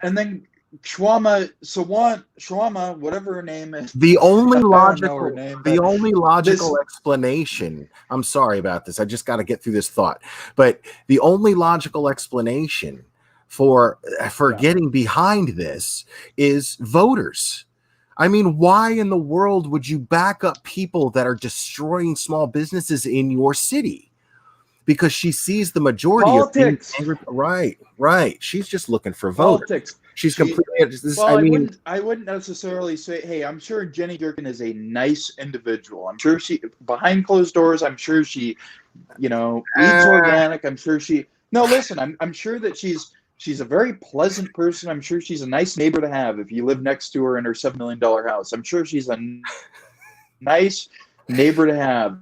and then Shwama, whatever her name is. The only logical explanation. I'm sorry about this. I just got to get through this thought. But the only logical explanation for getting behind this is voters. I mean, why in the world would you back up people that are destroying small businesses in your city? because she sees the majority Politics. of being angry. Right. She's just looking for voters. Politics. She's completely. Well, I wouldn't necessarily say. Hey, I'm sure Jenny Durkin is a nice individual. I'm sure she, behind closed doors, I'm sure she, eats organic. I'm sure she. No, listen. I'm sure that she's a very pleasant person. I'm sure she's a nice neighbor to have if you live next to her in her $7 million house. I'm sure she's a nice neighbor to have.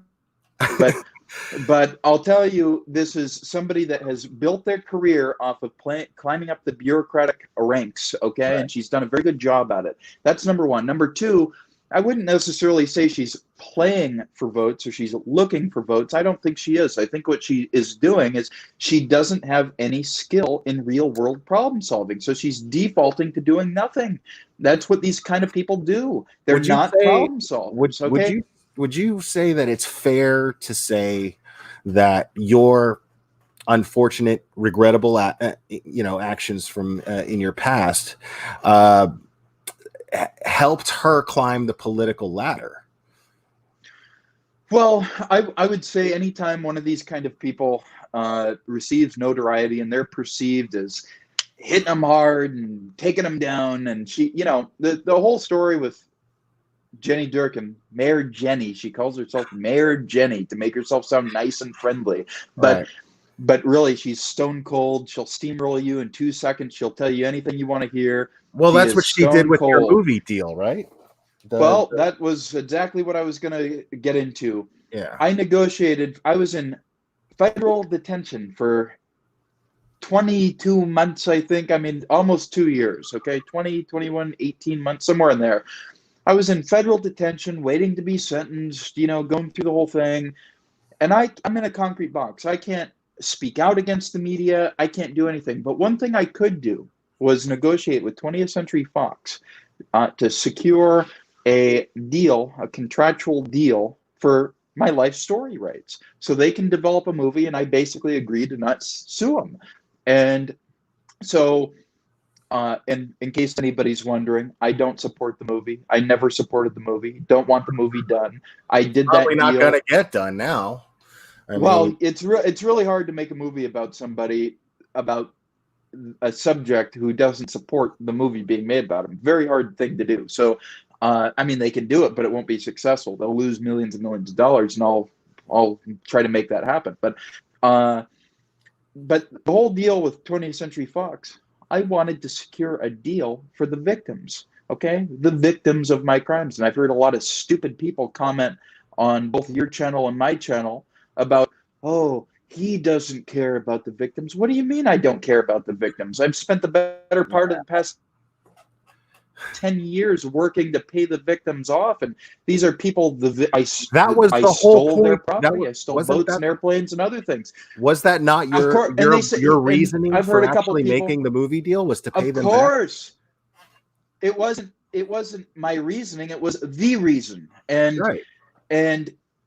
But I'll tell you, this is somebody that has built their career off of climbing up the bureaucratic ranks, okay? Right. And she's done a very good job at it. That's number one. Number two, I wouldn't necessarily say she's playing for votes or she's looking for votes. I don't think she is. I think what she is doing is she doesn't have any skill in real world problem solving. So she's defaulting to doing nothing. That's what these kind of people do. They're not problem solvers, okay? Would you say that it's fair to say that your unfortunate, regrettable, actions from in your past helped her climb the political ladder? Well, I would say anytime one of these kind of people receives notoriety and they're perceived as hitting them hard and taking them down, and she, the whole story with Jenny Durkin, Mayor Jenny. She calls herself Mayor Jenny to make herself sound nice and friendly. But really, she's stone cold. She'll steamroll you in 2 seconds. She'll tell you anything you want to hear. Well, that's what she did with your movie deal, right? That was exactly what I was going to get into. Yeah. I was in federal detention for 22 months, I think. I mean, almost 2 years, okay? 20, 21, 18 months, somewhere in there. I was in federal detention, waiting to be sentenced, going through the whole thing. And I'm in a concrete box. I can't speak out against the media. I can't do anything. But one thing I could do was negotiate with 20th Century Fox to secure a deal, a contractual deal for my life story rights. So they can develop a movie, and I basically agreed to not sue them. And so... and in case anybody's wondering, I don't support the movie. I never supported the movie. Don't want the movie done. I did Probably that not deal. Going to get done now. It's really hard to make a movie about somebody, about a subject who doesn't support the movie being made about him. Very hard thing to do. So, they can do it, but it won't be successful. They'll lose millions and millions of dollars, and I'll try to make that happen. But the whole deal with 20th Century Fox, I wanted to secure a deal for the victims, okay? The victims of my crimes. And I've heard a lot of stupid people comment on both your channel and my channel about, oh, he doesn't care about the victims. What do you mean I don't care about the victims? I've spent the better part of the past 10 years working to pay the victims off, and these are people I stole their property. I stole boats and airplanes and other things. Was that not your reasoning for actually making the movie deal, was to pay them back? Of course. It wasn't my reasoning, it was the reason. And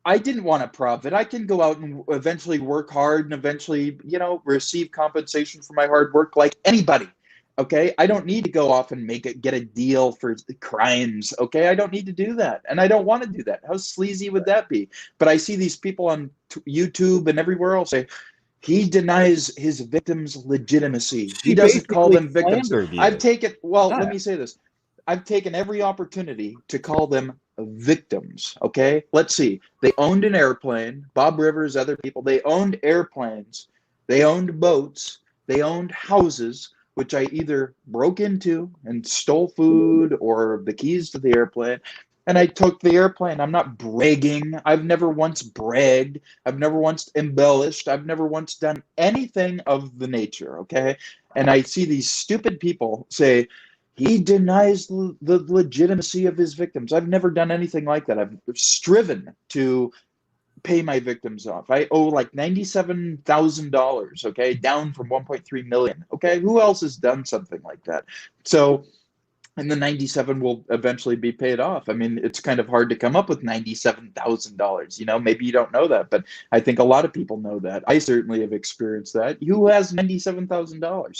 I didn't want to profit. I can go out and eventually work hard and eventually, receive compensation for my hard work like anybody. Okay, I don't need to go off and get a deal for crimes. Okay, I don't need to do that, and I don't want to do that. How sleazy would that be? But I see these people on YouTube and everywhere else say he denies his victims legitimacy. He doesn't call them victims. Let me say this: I've taken every opportunity to call them victims. Okay, let's see. They owned an airplane. Bob Rivers, other people. They owned airplanes. They owned boats. They owned houses, which I either broke into and stole food or the keys to the airplane, and I took the airplane. I'm not bragging. I've never once bragged. I've never once embellished. I've never once done anything of the nature, okay? And I see these stupid people say, he denies the legitimacy of his victims. I've never done anything like that. I've striven to pay my victims off. I owe like $97,000, okay, down from 1.3 million. Okay, who else has done something like that? So, and the 97 will eventually be paid off. I mean, it's kind of hard to come up with $97,000. Maybe you don't know that, but I think a lot of people know that. I certainly have experienced that. Who has $97,000?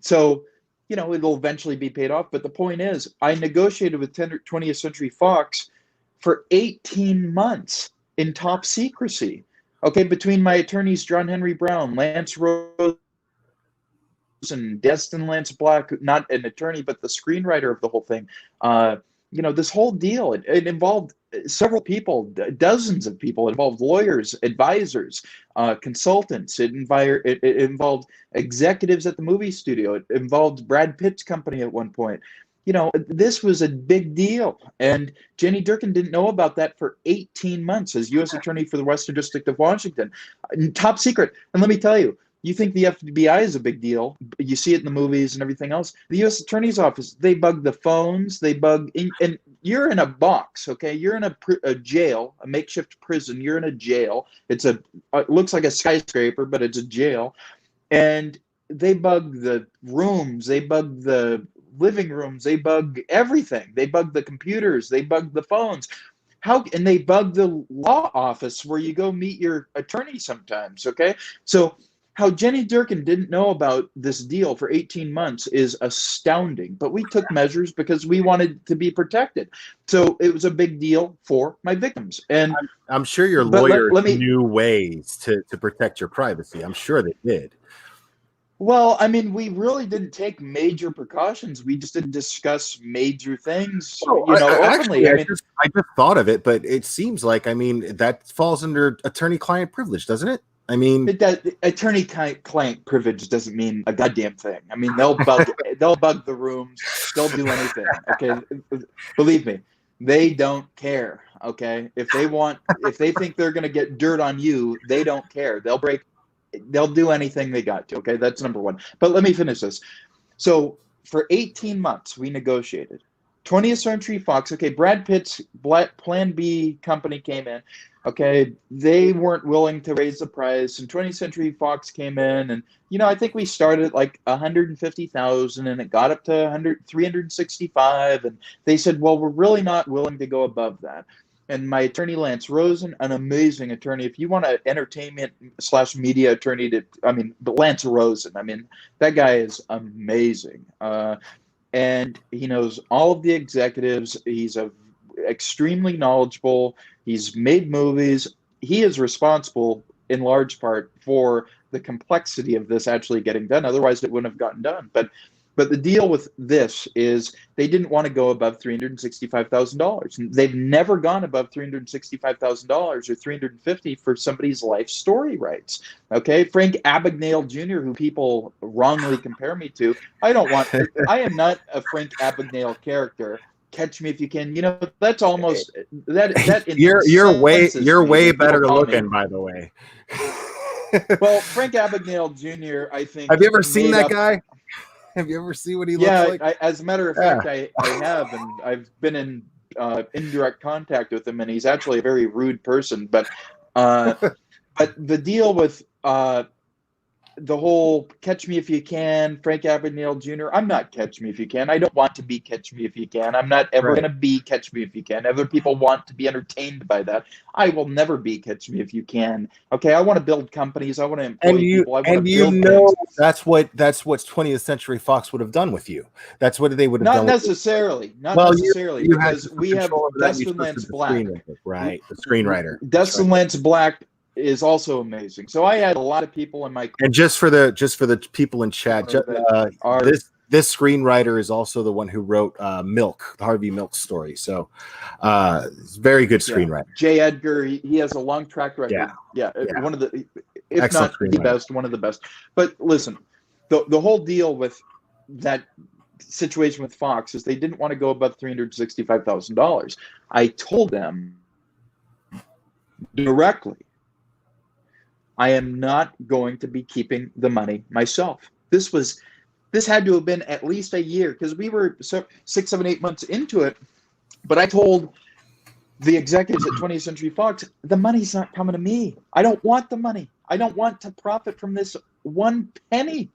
So it'll eventually be paid off. But the point is, I negotiated with 20th Century Fox for 18 months in top secrecy. Okay, between my attorneys, John Henry Brown, Lance Rose, and Destin Lance Black, not an attorney, but the screenwriter of the whole thing. This whole deal, it involved several people, dozens of people. It involved lawyers, advisors, consultants. It involved executives at the movie studio. It involved Brad Pitt's company at one point. This was a big deal. And Jenny Durkin didn't know about that for 18 months as U.S. Attorney for the Western District of Washington. Top secret. And let me tell you, you think the FBI is a big deal. You see it in the movies and everything else. The U.S. Attorney's Office, they bug the phones. And you're in a box, okay? You're in a jail, a makeshift prison. You're in a jail. It looks like a skyscraper, but it's a jail. And they bug the rooms. They bug the living rooms. They bug everything. They bug the computers. They bug the phones. And they bug the law office where you go meet your attorney sometimes, okay? So how Jenny Durkin didn't know about this deal for 18 months is astounding, but we took measures because we wanted to be protected. So it was a big deal for my victims. And I'm sure your lawyers knew ways to protect your privacy. I'm sure they did. Well, I mean, we really didn't take major precautions. We just didn't discuss major things, openly. I just thought of it, but it seems like, that falls under attorney-client privilege, doesn't it? Attorney-client privilege doesn't mean a goddamn thing. I mean, they'll bug the rooms. They'll do anything. Okay, believe me, they don't care. Okay, if they think they're going to get dirt on you, they don't care. They'll do anything they got to. Okay, that's number one. But let me finish this. So for 18 months, we negotiated. 20th Century Fox. Okay, Brad Pitt's Plan B company came in. Okay, they weren't willing to raise the price, and 20th Century Fox came in, and I think we started at like 150,000, and it got up to 365, and they said, well, we're really not willing to go above that. And my attorney, Lance Rosen, an amazing attorney. If you want an entertainment/media attorney, but Lance Rosen, that guy is amazing. And he knows all of the executives. He's extremely knowledgeable. He's made movies. He is responsible in large part for the complexity of this actually getting done. Otherwise, it wouldn't have gotten done. But the deal with this is they didn't want to go above $365,000. They've never gone above $365,000 or $350,000 for somebody's life story rights. Okay, Frank Abagnale Jr., who people wrongly compare me to, I am not a Frank Abagnale character. Catch Me If You Can. That's almost that. You're way better looking, by the way. Well, Frank Abagnale Jr., I think. Have you ever seen that guy? Have you ever seen what he looks like? Yeah, as a matter of fact, I have, and I've been in indirect contact with him, and he's actually a very rude person. But the deal with the whole Catch Me If You Can, Frank Abagnale Jr., I'm not Catch Me If You Can. I don't want to be Catch Me If You Can. I'm not ever going to be Catch Me If You Can. Other people want to be entertained by that. I will never be Catch Me If You Can. Okay, I want to build companies. I want to employ people. I want to build things. That's what 20th Century Fox would have done with you. That's what they would have done. Not necessarily, because we have Destin Lance Black. Right, the screenwriter. Destin Lance Black is also amazing. So I had a lot of people in my. And just for the people in chat, this screenwriter is also the one who wrote Milk, the Harvey Milk story. So very good screenwriter. J. Edgar, he has a long track record. Yeah. One of the, if excellent not the best, one of the best. But listen, the whole deal with that situation with Fox is they didn't want to go above $365,000. I told them directly, I am not going to be keeping the money myself. This had to have been at least a year because we were 6, 7, 8 months into it. But I told the executives at 20th Century Fox, the money's not coming to me. I don't want the money. I don't want to profit from this one penny.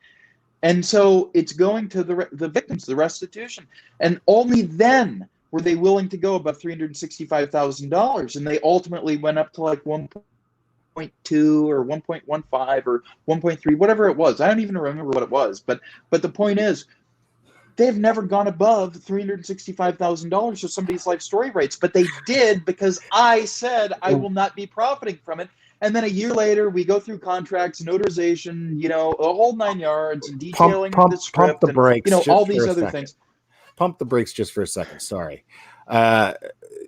And so it's going to the victims, the restitution. And only then were they willing to go above $365,000. And they ultimately went up to like 1.2 or 1.15 or 1.3, whatever it was. I don't even remember what it was. But the point is, They've never gone above $365,000 for somebody's life story rights, but they did because I said I will not be profiting from it. And then a year later, we go through contracts, notarization, you know, a whole 9 yards, and detailing the Pump script, the and brakes, you know, just all for these a other second. things. Pump the brakes just for a second. Sorry.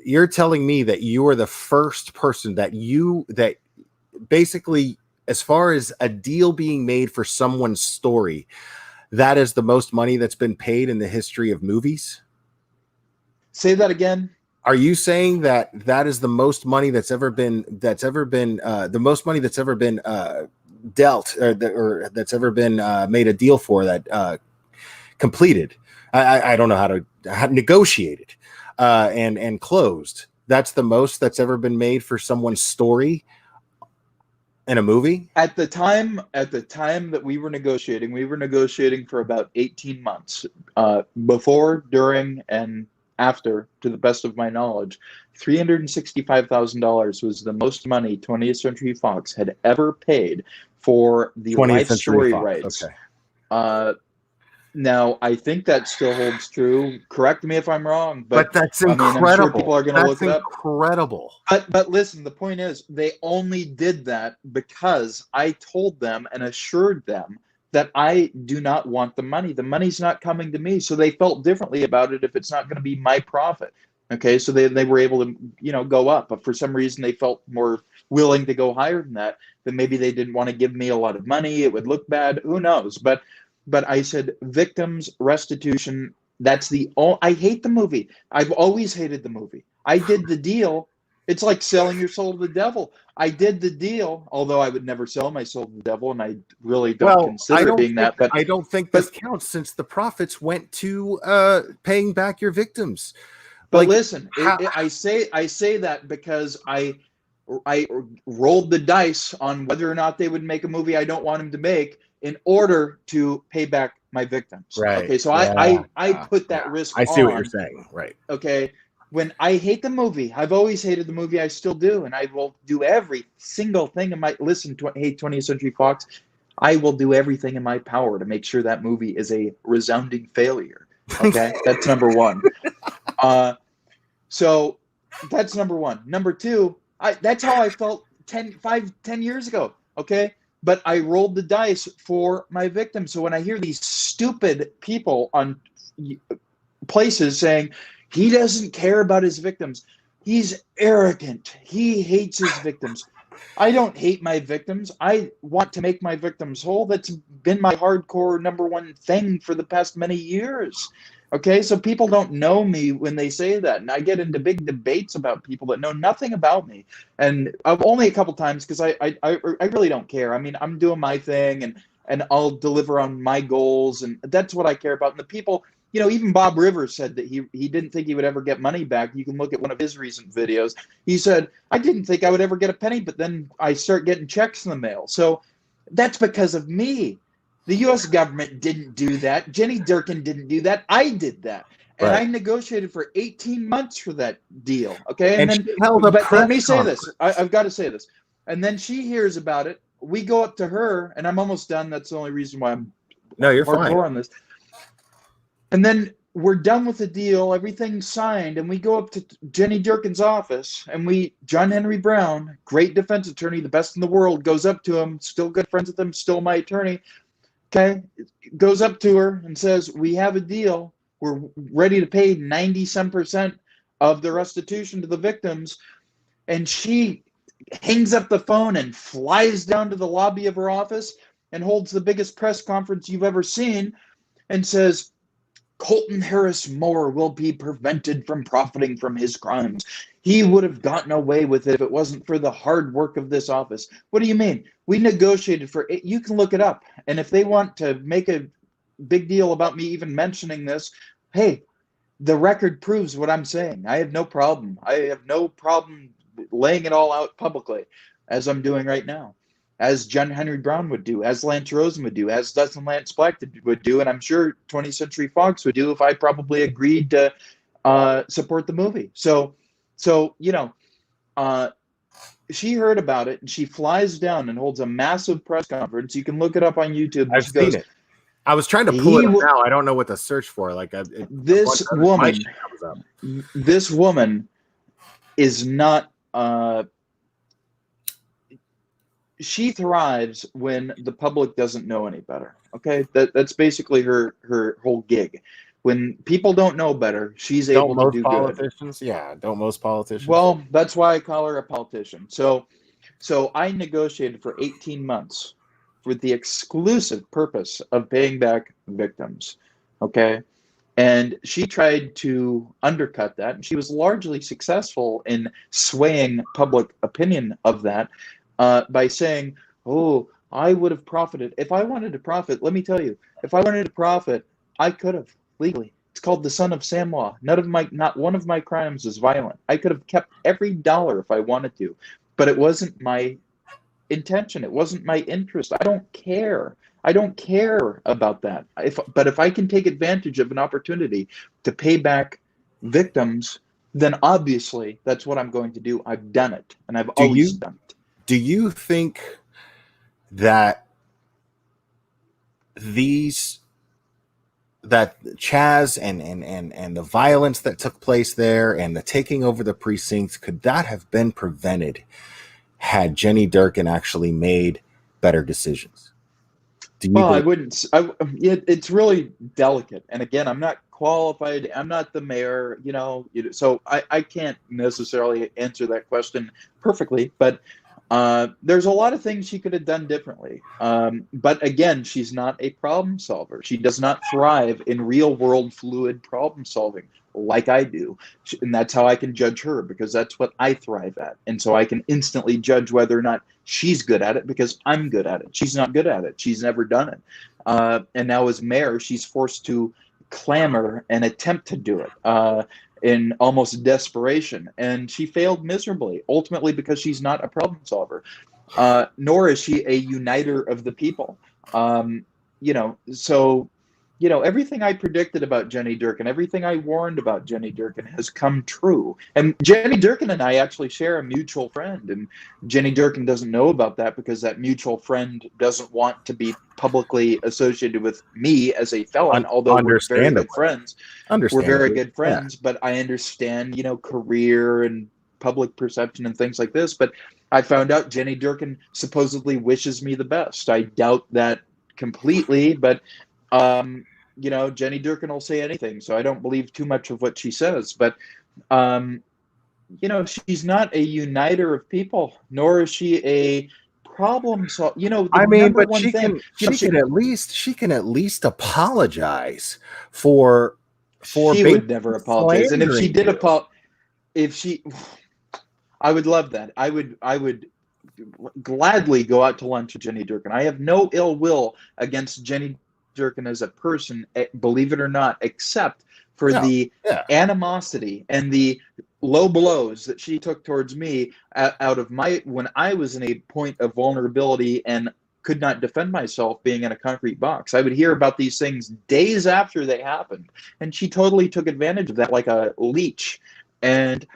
You're telling me that you are the first person that basically, as far as a deal being made for someone's story, that is the most money that's been paid in the history of movies? Say that again. Are you saying that that is the most money that's ever been the most money that's ever been dealt, or that's ever been made a deal for, that completed? I don't know how to negotiate it and closed. That's the most that's ever been made for someone's story in a movie? At the time that we were negotiating for about 18 months, before, during, and after, to the best of my knowledge. $365,000 was the most money 20th Century Fox had ever paid for the 20th life Century story Fox. rights. Okay. Now, I think that still holds true. Correct me if I'm wrong, but that's I mean, incredible. I'm sure people are going to look it up. Incredible. But listen, the point is, they only did that because I told them and assured them that I do not want the money. The money's not coming to me. So they felt differently about it if it's not going to be my profit. Okay, so they were able to, you know, go up. But for some reason, they felt more willing to go higher than that. Then maybe they didn't want to give me a lot of money. It would look bad. Who knows? But I said victims restitution. That's I hate the movie. I've always hated the movie. I did the deal. It's like selling your soul to the devil. I did the deal, although I would never sell my soul to the devil, and I really don't consider it being that. But I don't think this counts, since the profits went to paying back your victims. But listen, I say that because I rolled the dice on whether or not they would make a movie I don't want them to make in order to pay back my victims. Right. Okay, so I put that risk on. I see what you're saying. Right. Okay. When I hate the movie, I've always hated the movie. I still do, and I will do every single thing in my hey, 20th Century Fox. I will do everything in my power to make sure that movie is a resounding failure. Okay, that's number one. So that's number one. Number two, that's how I felt 10 years ago. Okay, but I rolled the dice for my victims. So when I hear these stupid people on places saying, he doesn't care about his victims, he's arrogant, he hates his victims. I don't hate my victims. I want to make my victims whole. That's been my hardcore number one thing for the past many years. Okay, so people don't know me when they say that, and I get into big debates about people that know nothing about me. And only a couple times, because I really don't care. I mean, I'm doing my thing, and I'll deliver on my goals, and that's what I care about. And the people, you know, even Bob Rivers said that he didn't think he would ever get money back. You can look at one of his recent videos. He said, I didn't think I would ever get a penny, but then I start getting checks in the mail. So that's because of me. The U.S. government didn't do that. Jenny Durkin didn't do that. I did that. And I negotiated for 18 months for that deal. Okay. And then, but let me say this. I've got to say this. And then she hears about it. We go up to her, and I'm almost done. That's the only reason why I'm you're fine on this. And then we're done with the deal. Everything's signed. And we go up to Jenny Durkin's office, and John Henry Brown, great defense attorney, the best in the world, goes up to him, still good friends with him, still my attorney. Okay, goes up to her and says, we have a deal. We're ready to pay 90% of the restitution to the victims. And she hangs up the phone and flies down to the lobby of her office and holds the biggest press conference you've ever seen and says, Colton Harris Moore will be prevented from profiting from his crimes. He would have gotten away with it if it wasn't for the hard work of this office. What do you mean? We negotiated for it. You can look it up. And if they want to make a big deal about me even mentioning this, hey, the record proves what I'm saying. I have no problem. I have no problem laying it all out publicly, as I'm doing right now, as John Henry Brown would do, as Lance Rosen would do, as Dustin Lance Black would do, and I'm sure 20th Century Fox would do if I probably agreed to support the movie. So you know, she heard about it, and she flies down and holds a massive press conference. You can look it up on YouTube. I've seen it. I was trying to pull it up now. I don't know what to search for. Like this woman is not. She thrives when the public doesn't know any better. Okay, that's basically her whole gig. When people don't know better, she's able to do politicians? Good. Yeah, don't most politicians? Well, that's why I call her a politician. So I negotiated for 18 months with the exclusive purpose of paying back victims. Okay. And she tried to undercut that, and she was largely successful in swaying public opinion of that by saying, oh, I would have profited. If I wanted to profit, let me tell you, if I wanted to profit, I could have legally. It's called the son of Sam law. Not one of my crimes is violent. I could have kept every dollar if I wanted to, but it wasn't my intention. It wasn't my interest. I don't care. I don't care about that. But if I can take advantage of an opportunity to pay back victims, then obviously that's what I'm going to do. I've done it, and I've always done it. Do you think that Chaz and the violence that took place there and the taking over the precincts, could that have been prevented had Jenny Durkin actually made better decisions? Well, I wouldn't. It's really delicate. And again, I'm not qualified. I'm not the mayor, so I can't necessarily answer that question perfectly. But there's a lot of things she could have done differently. But again, she's not a problem solver. She does not thrive in real world fluid problem solving like I do. And that's how I can judge her, because that's what I thrive at. And so I can instantly judge whether or not she's good at it because I'm good at it. She's not good at it. She's never done it. And now as mayor, she's forced to clamor and attempt to do it in almost desperation. And she failed miserably, ultimately because she's not a problem solver, nor is she a uniter of the people. So everything I predicted about Jenny Durkin, everything I warned about Jenny Durkin has come true. And Jenny Durkin and I actually share a mutual friend. And Jenny Durkin doesn't know about that because that mutual friend doesn't want to be publicly associated with me as a felon, although we're very good friends. We're very good friends, but I understand, career and public perception and things like this. But I found out Jenny Durkin supposedly wishes me the best. I doubt that completely, but Jenny Durkin will say anything, so I don't believe too much of what she says. But she's not a uniter of people, nor is she a problem solver. But she can at least apologize for she would never apologize. And if she did I would love that. I would gladly go out to lunch with Jenny Durkin. I have no ill will against Jenny Durkin as a person, believe it or not, except for the animosity and the low blows that she took towards me out of when I was in a point of vulnerability and could not defend myself being in a concrete box. I would hear about these things days after they happened, and she totally took advantage of that like a leech. And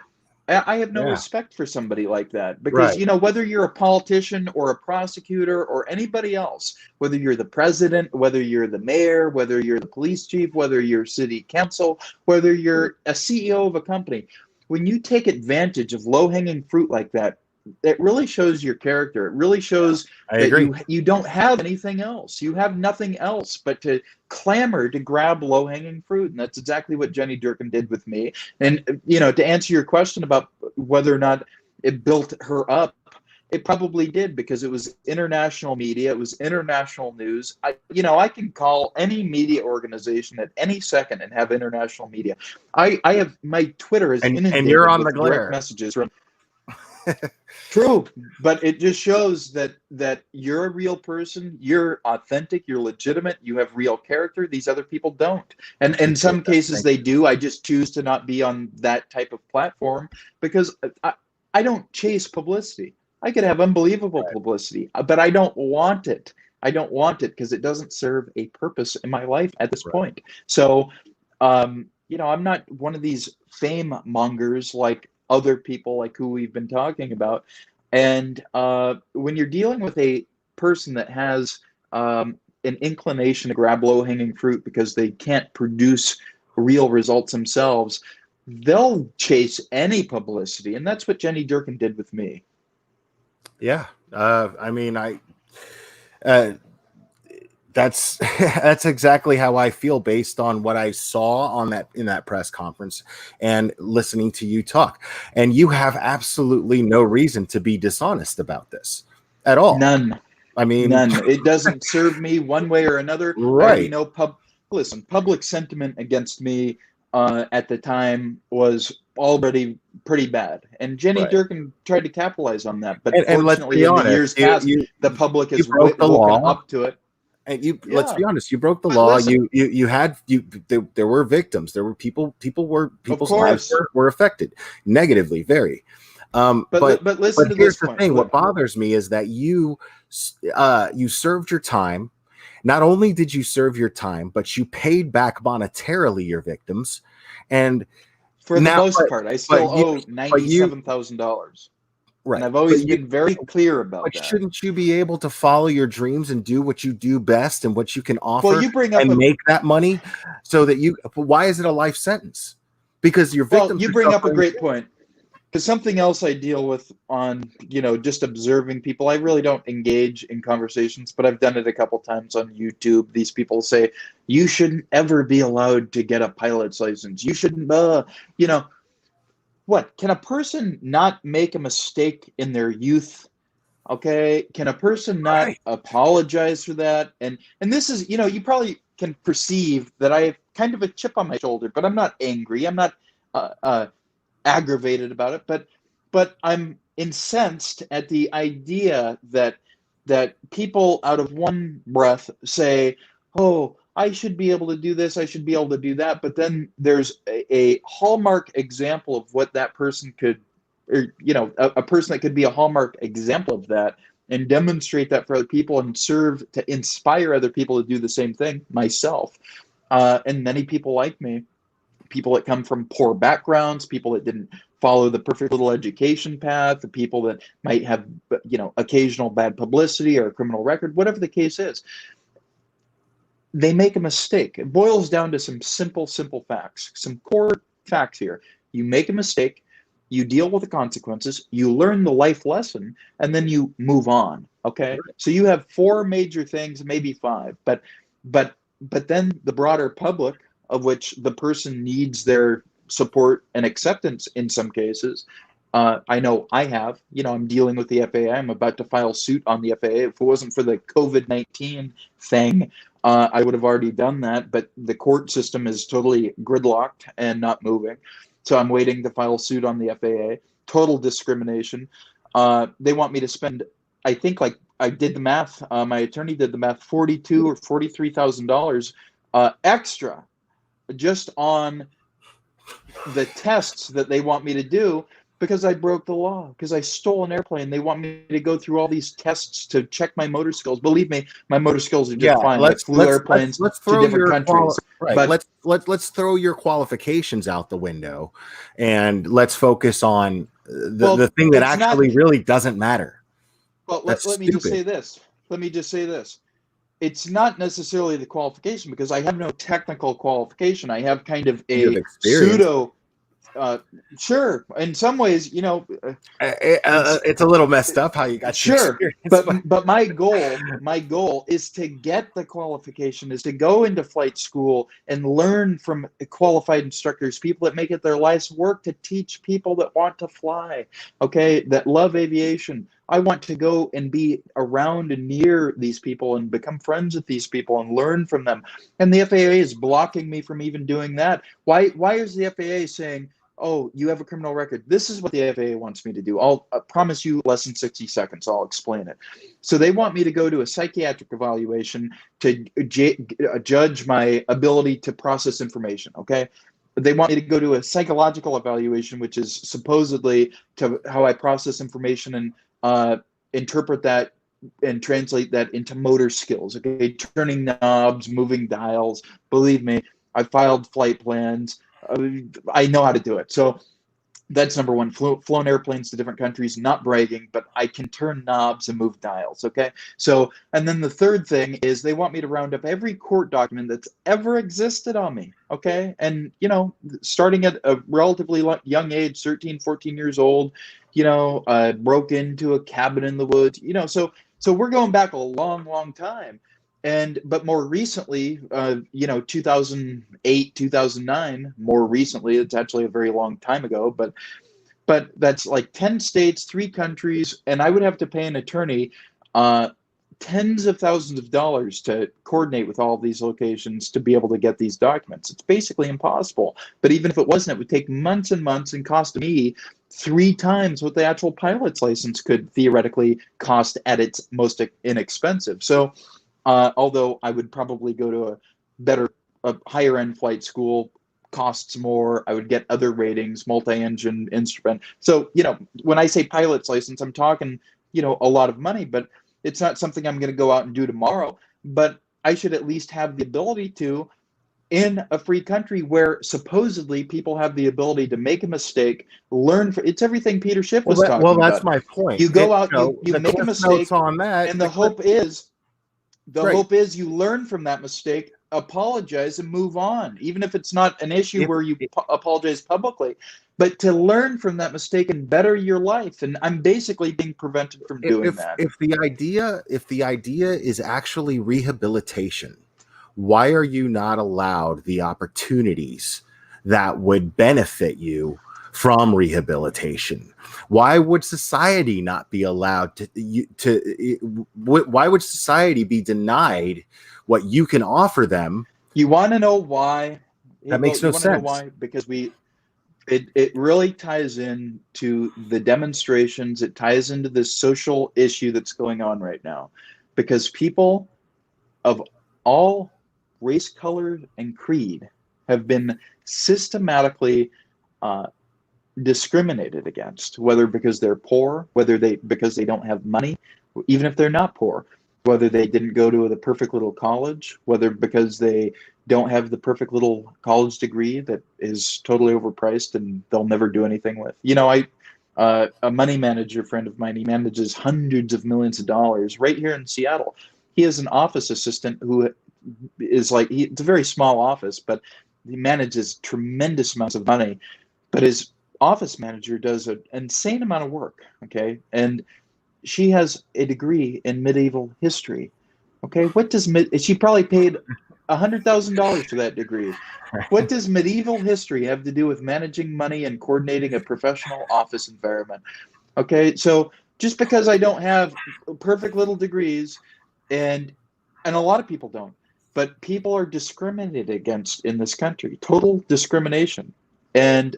I have no respect for somebody like that because, whether you're a politician or a prosecutor or anybody else, whether you're the president, whether you're the mayor, whether you're the police chief, whether you're city council, whether you're a CEO of a company, when you take advantage of low-hanging fruit like that, it really shows your character. It really shows that you don't have anything else. You have nothing else but to clamor to grab low-hanging fruit. And that's exactly what Jenny Durkin did with me. And, to answer your question about whether or not it built her up, it probably did because it was international media. It was international news. I can call any media organization at any second and have international media. I have my Twitter is inundated and you're on with the glare. direct messages from True, but it just shows that you're a real person, you're authentic, you're legitimate, you have real character. These other people don't. And in some cases they do. I just choose to not be on that type of platform because I don't chase publicity. I could have unbelievable publicity, but I don't want it. I don't want it because it doesn't serve a purpose in my life at this point. So, I'm not one of these fame mongers like other people like who we've been talking about. And when you're dealing with a person that has an an inclination to grab low-hanging fruit because they can't produce real results themselves, they'll chase any publicity, and that's what Jenny Durkin did with me. Yeah, I mean, that's that's exactly how I feel based on what I saw on in that press conference and listening to you talk. And you have absolutely no reason to be dishonest about this at all. None. I mean, none. It doesn't serve me one way or another. Right. I already know public sentiment against me at the time was already pretty bad, and Jenny Right. Durkin tried to capitalize on that. But and let's fortunately, be in honest, the years past, the public has broke the woken law. up to it. And let's Yeah. be honest, you broke the But law. listen. There were victims. There were people's lives course. were affected negatively, very. But listen to here's this the point. thing. What bothers me is that you served your time. Not only did you serve your time, but you paid back monetarily your victims. And For the most part, I still owe $97,000. right. And I've always been very clear about But that. shouldn't you be able to follow your dreams and do what you do best and what you can offer Well, you bring up and make that money so that why is it a life sentence? Because your victims. Well, you bring up a great point. Because something else I deal with on, just observing people, I really don't engage in conversations, but I've done it a couple times on YouTube. These people say, you shouldn't ever be allowed to get a pilot's license. You shouldn't, what? Can a person not make a mistake in their youth? Okay. Can a person not apologize for that? And this is, you probably can perceive that I have kind of a chip on my shoulder, but I'm not angry. I'm not, aggravated about it, but I'm incensed at the idea that people out of one breath say, oh, I should be able to do this, I should be able to do that, but then there's a hallmark example of what that person could, or a person that could be a hallmark example of that and demonstrate that for other people and serve to inspire other people to do the same thing, myself, and many people like me. People that come from poor backgrounds, people that didn't follow the perfect little education path, the people that might have, occasional bad publicity or a criminal record, whatever the case is, they make a mistake. It boils down to some simple facts, some core facts here. You make a mistake, you deal with the consequences, you learn the life lesson, and then you move on. Okay. So you have 4 major things, maybe 5, but then the broader public, of which the person needs their support and acceptance in some cases. I know I have. I'm dealing with the FAA. I'm about to file suit on the FAA. If it wasn't for the COVID-19 thing, I would have already done that. But the court system is totally gridlocked and not moving. So I'm waiting to file suit on the FAA. Total discrimination. They want me to spend, I think, like I did the math. My attorney did the math, $42,000 or $43,000 extra, just on the tests that they want me to do because I broke the law, because I stole an airplane. They want me to go through all these tests to check my motor skills. Believe me, my motor skills are just fine. I flew airplanes to different countries. But let's throw your qualifications out the window and let's focus on the thing that actually really doesn't matter. Well, let me just say this. It's not necessarily the qualification, because I have no technical qualification. I have kind of a pseudo, sure. In some ways, it's a little messed up how you got sure. But my goal is to get the qualification, is to go into flight school and learn from qualified instructors, people that make it their life's work to teach people that want to fly, okay, that love aviation. I want to go and be around and near these people and become friends with these people and learn from them. And the FAA is blocking me from even doing that. Why is the FAA saying, oh, you have a criminal record? This is what the FAA wants me to do. I'll promise you less than 60 seconds. I'll explain it. So they want me to go to a psychiatric evaluation to judge my ability to process information, okay? They want me to go to a psychological evaluation, which is supposedly to how I process information and interpret that and translate that into motor skills, okay? Turning knobs, moving dials. Believe me, I filed flight plans. I know how to do it. So That's number one. Flown airplanes to different countries, not bragging, but I can turn knobs and move dials. Okay. So, and then the third thing is they want me to round up every court document that's ever existed on me. Okay. And, starting at a relatively young age, 13, 14 years old, broke into a cabin in the woods, so we're going back a long, long time. But more recently, 2008, 2009, more recently, it's actually a very long time ago, but that's like 10 states, 3 countries, and I would have to pay an attorney tens of thousands of dollars to coordinate with all of these locations to be able to get these documents. It's basically impossible. But even if it wasn't, it would take months and months and cost me 3 times what the actual pilot's license could theoretically cost at its most inexpensive. So although I would probably go to a higher end flight school, costs more, I would get other ratings, multi-engine instrument. So, when I say pilot's license, I'm talking, a lot of money, but it's not something I'm going to go out and do tomorrow. But I should at least have the ability to, in a free country where supposedly people have the ability to make a mistake, learn. It's everything Peter Schiff was talking about. Well, that's my point. You go out, you make a mistake, on that, and the hope is you learn from that mistake, apologize, and move on, even if it's not an issue where you apologize publicly, but to learn from that mistake and better your life. And I'm basically being prevented from doing that. If the idea is actually rehabilitation, why are you not allowed the opportunities that would benefit you from rehabilitation? Why would society not be allowed why would society be denied what you can offer them? You want to know why? That makes no sense. Why? Because it really ties in to the demonstrations. It ties into this social issue that's going on right now, because people of all race, color, and creed have been systematically discriminated against, whether because they're poor, because they don't have money, even if they're not poor, whether they didn't go to the perfect little college, whether because they don't have the perfect little college degree that is totally overpriced and they'll never do anything with. A money manager friend of mine, he manages hundreds of millions of dollars right here in Seattle. He has an office assistant who is it's a very small office, but he manages tremendous amounts of money. But his office manager does an insane amount of work, okay? And she has a degree in medieval history, okay? She probably paid $100,000 for that degree. What does medieval history have to do with managing money and coordinating a professional office environment? Okay, so just because I don't have perfect little degrees, and a lot of people don't, but people are discriminated against in this country, total discrimination. And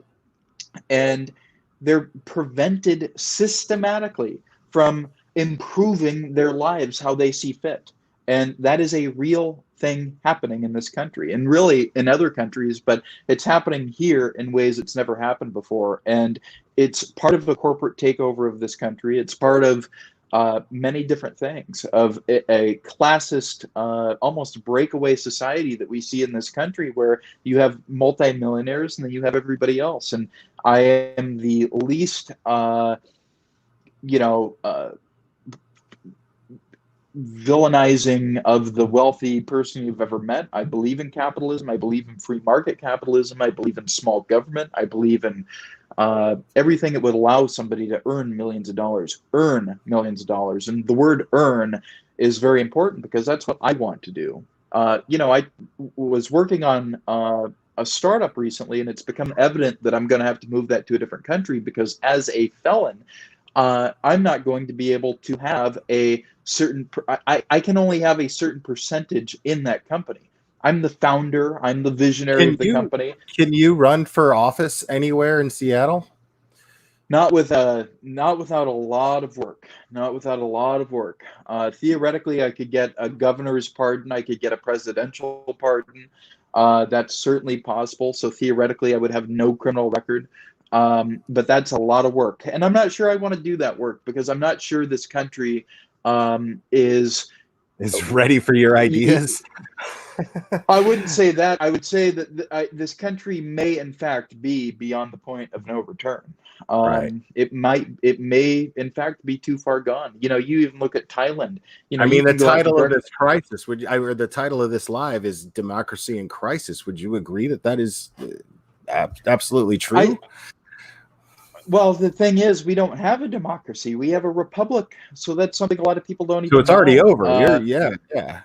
they're prevented systematically from improving their lives how they see fit. And that is a real thing happening in this country, and really in other countries, but it's happening here in ways it's never happened before. And it's part of a corporate takeover of this country. It's part of many different things, of a classist, almost breakaway society that we see in this country, where you have multimillionaires and then you have everybody else. And I am the least, villainizing of the wealthy person you've ever met. I believe in capitalism. I believe in free market capitalism. I believe in small government. I believe in everything that would allow somebody to earn millions of dollars. And the word earn is very important, because that's what I want to do. I was working on a startup recently, and it's become evident that I'm going to have to move that to a different country, because as a felon, I'm not going to be able to have a certain, I can only have a certain percentage in that company. I'm the founder, I'm the visionary of the company. Can you run for office anywhere in Seattle? Not without a lot of work. Theoretically, I could get a governor's pardon. I could get a presidential pardon. That's certainly possible. So theoretically, I would have no criminal record. But that's a lot of work. And I'm not sure I want to do that work, because I'm not sure this country is ready for your ideas. I wouldn't say that. I would say that this country may, in fact, be beyond the point of no return. Right. It may, in fact, be too far gone. You even look at Thailand. I You mean, the can go out to title of breakfast. this crisis, or the title of this live is "Democracy in Crisis." Would you agree that is absolutely true? Well, the thing is, we don't have a democracy. We have a republic. So that's something a lot of people don't even So it's already know. over. Yeah.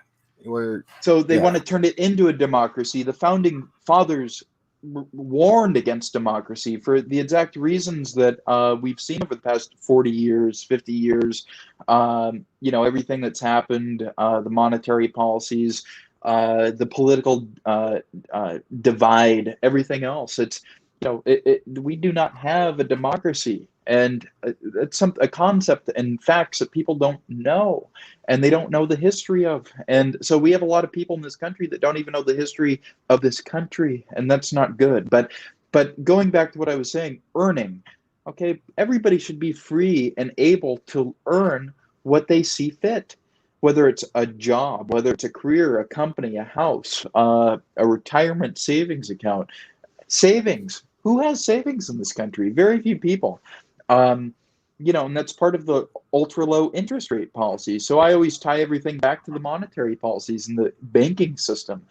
So they want to turn it into a democracy. The founding fathers warned against democracy for the exact reasons that we've seen over the past 40 years, 50 years. Everything that's happened, the monetary policies, the political divide, everything else. It's we do not have a democracy, and it's a concept and facts that people don't know, and they don't know the history of. And so we have a lot of people in this country that don't even know the history of this country, and that's not good. But going back to what I was saying, earning, okay, everybody should be free and able to earn what they see fit, whether it's a job, whether it's a career, a company, a house, a retirement savings account. Savings. Who has savings in this country? Very few people. And that's part of the ultra low interest rate policy. So I always tie everything back to the monetary policies and the banking system.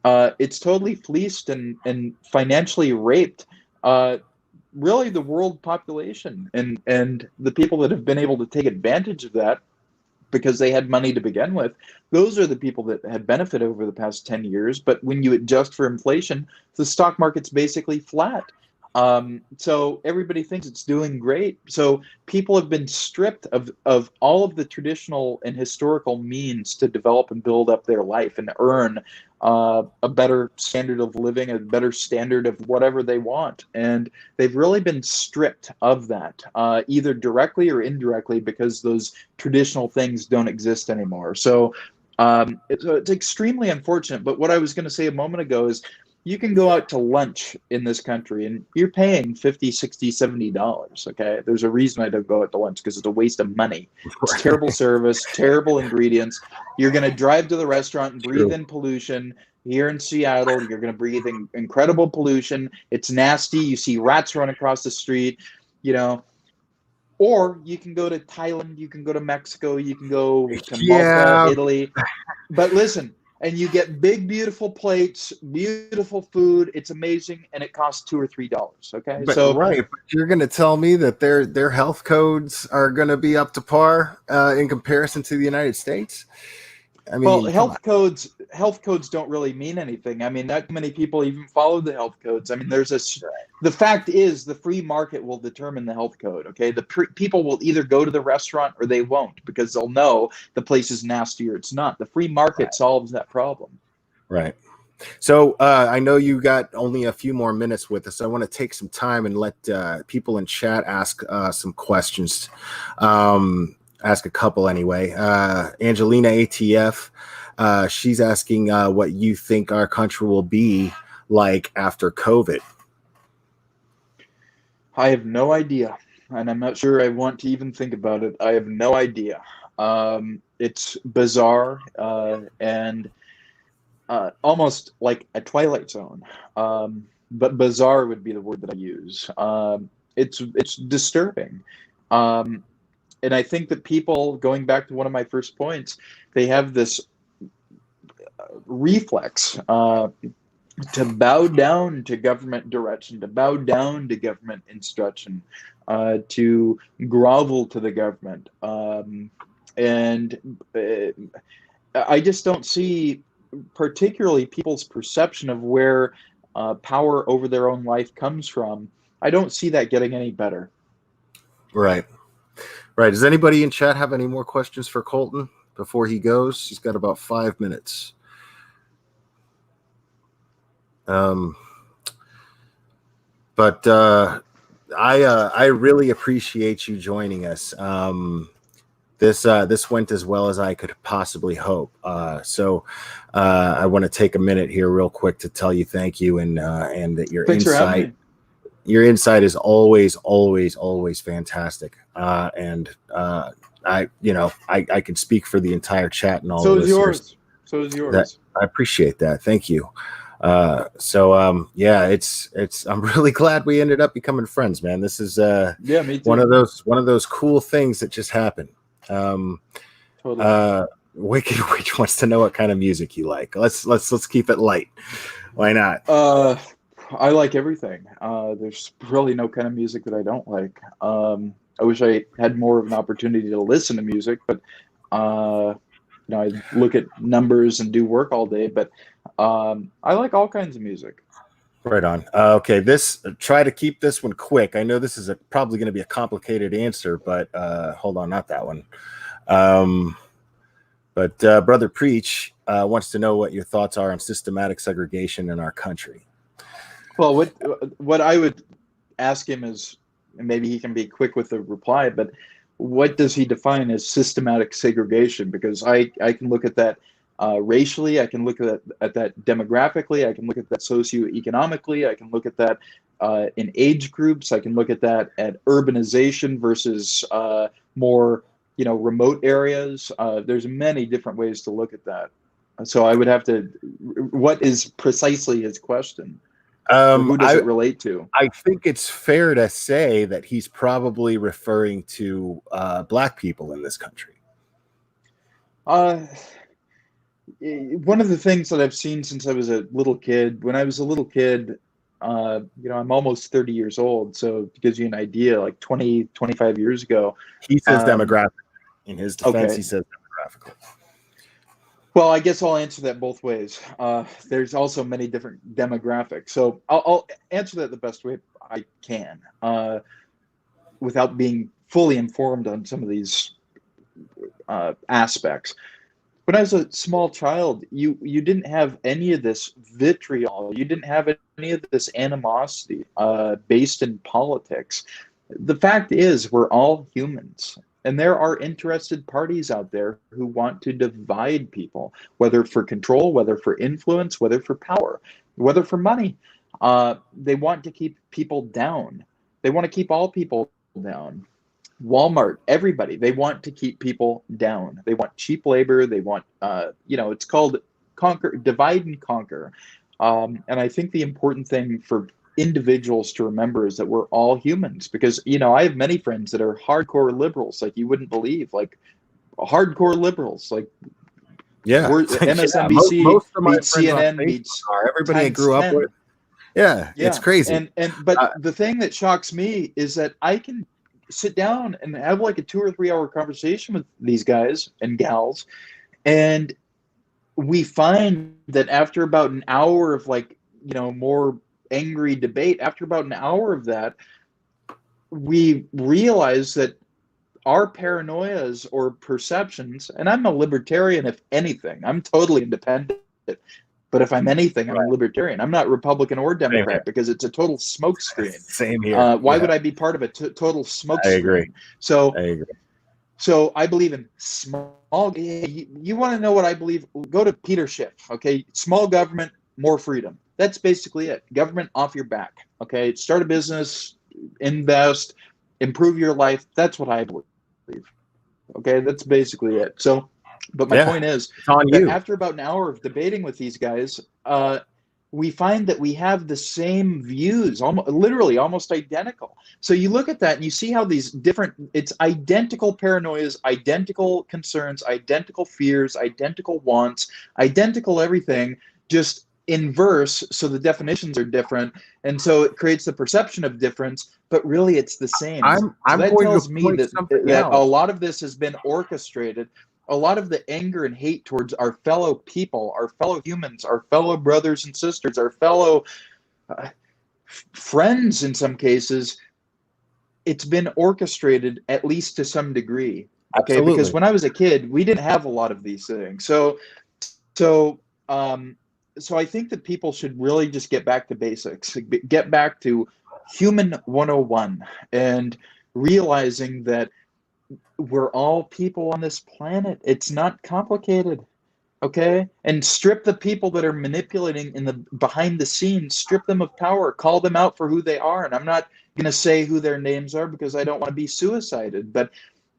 It's totally fleeced and financially raped really the world population, and the people that have been able to take advantage of that because they had money to begin with, those are the people that had benefited over the past 10 years. But when you adjust for inflation, the stock market's basically flat. So everybody thinks it's doing great. So people have been stripped of all of the traditional and historical means to develop and build up their life and earn a better standard of living, a better standard of whatever they want. And they've really been stripped of that, either directly or indirectly, because those traditional things don't exist anymore. So it's extremely unfortunate. But what I was going to say a moment ago is, you can go out to lunch in this country and you're paying $50, $60, $70. Okay. There's a reason I don't go out to lunch, because it's a waste of money. It's terrible service, terrible ingredients. You're going to drive to the restaurant and breathe in pollution. Here in Seattle, you're going to breathe in incredible pollution. It's nasty. You see rats run across the street, or you can go to Thailand, you can go to Mexico, you can go to Malta, Italy. But listen, and you get big, beautiful plates, beautiful food. It's amazing, and it costs $2 or $3. Okay, but you're going to tell me that their health codes are going to be up to par in comparison to the United States? I mean, well, health codes don't really mean anything. I mean, not many people even follow the health codes. I mean, the fact is, the free market will determine the health code. Okay, people will either go to the restaurant or they won't, because they'll know the place is nasty or it's not. The free market solves that problem. Right. So I know you got only a few more minutes with us. I want to take some time and let people in chat ask some questions. Ask a couple anyway. Angelina ATF, she's asking what you think our country will be like after COVID. I have no idea, and I'm not sure I want to even think about it. I have no idea. It's bizarre and almost like a Twilight Zone, but bizarre would be the word that I use. It's disturbing. And I think that people, going back to one of my first points, they have this reflex to bow down to government direction, to bow down to government instruction, to grovel to the government. And I just don't see particularly people's perception of where power over their own life comes from. I don't see that getting any better. Right. Does anybody in chat have any more questions for Colton before he goes? He's got about 5 minutes. But I really appreciate you joining us. This went as well as I could possibly hope. So I want to take a minute here real quick to tell you thank you, and that your Thanks insight. Your insight is always fantastic. And I can speak for the entire chat and all. So the is listeners. yours. So is yours. I appreciate that. Thank you. Yeah, it's I'm really glad we ended up becoming friends, man. This is Yeah, me too. one of those cool things that just happened. Totally. Wicked Witch wants to know what kind of music you like. Let's keep it light. Why not? I like everything. There's really no kind of music that I don't like. I wish I had more of an opportunity to listen to music, but I look at numbers and do work all day. But I like all kinds of music. Right on. Okay, try to keep this one quick. I know this is probably going to be a complicated answer, but hold on, not that one. But Brother Preach wants to know what your thoughts are on systematic segregation in our country. Well, what I would ask him is, and maybe he can be quick with the reply, but what does he define as systematic segregation? Because I can look at that racially, I can look at that demographically, I can look at that socioeconomically, I can look at that in age groups, I can look at that at urbanization versus more remote areas. There's many different ways to look at that. So I would have to, what is precisely his question? Who does it relate to? I think it's fair to say that he's probably referring to Black people in this country. One of the things that I've seen since I was a little kid, when I was a little kid, I'm almost 30 years old, so it gives you an idea, like 20, 25 years ago. He says demographic. In his defense, okay. He says demographical. Well, I guess I'll answer that both ways. There's also many different demographics. So I'll answer that the best way I can without being fully informed on some of these aspects. When I was a small child, you didn't have any of this vitriol. You didn't have any of this animosity based in politics. The fact is, we're all humans. And there are interested parties out there who want to divide people, whether for control, whether for influence, whether for power, whether for money. They want to keep people down. They want to keep all people down. Walmart, everybody, they want to keep people down. They want cheap labor. They want, it's called divide and conquer. And I think the important thing for individuals to remember is that we're all humans, because I have many friends that are hardcore liberals, like you wouldn't believe, like hardcore liberals, like MSNBC most of my meets CNN meets everybody I grew up with. Yeah, it's crazy. But the thing that shocks me is that I can sit down and have like a 2 or 3 hour conversation with these guys and gals, and we find that after about an hour of more angry debate, after about an hour of that, we realize that our paranoias or perceptions, and I'm a libertarian, if anything, I'm totally independent, but if I'm anything, I'm a libertarian. I'm not Republican or Democrat because it's a total smokescreen. Same here. Why would I be part of a total smokescreen? I agree. So I believe in small. You want to know what I believe? Go to Peter Schiff. Okay, small government, more freedom. That's basically it. Government off your back. Okay, start a business, invest, improve your life. That's what I believe. Okay, that's basically it. So, but my point is that after about an hour of debating with these guys, we find that we have the same views, literally almost identical. So you look at that and you see how these it's identical paranoias, identical concerns, identical fears, identical wants, identical everything, just inverse, so the definitions are different, and so it creates the perception of difference, but really it's the same. That tells me that a lot of this has been orchestrated. A lot of the anger and hate towards our fellow people, our fellow humans, our fellow brothers and sisters, our fellow friends in some cases, it's been orchestrated at least to some degree. Okay, absolutely. Because when I was a kid, we didn't have a lot of these things. So I think that people should really just get back to basics, get back to human 101, and realizing that we're all people on this planet. It's not complicated, okay? And strip the people that are manipulating behind the scenes, strip them of power, call them out for who they are. And I'm not going to say who their names are because I don't want to be suicided, but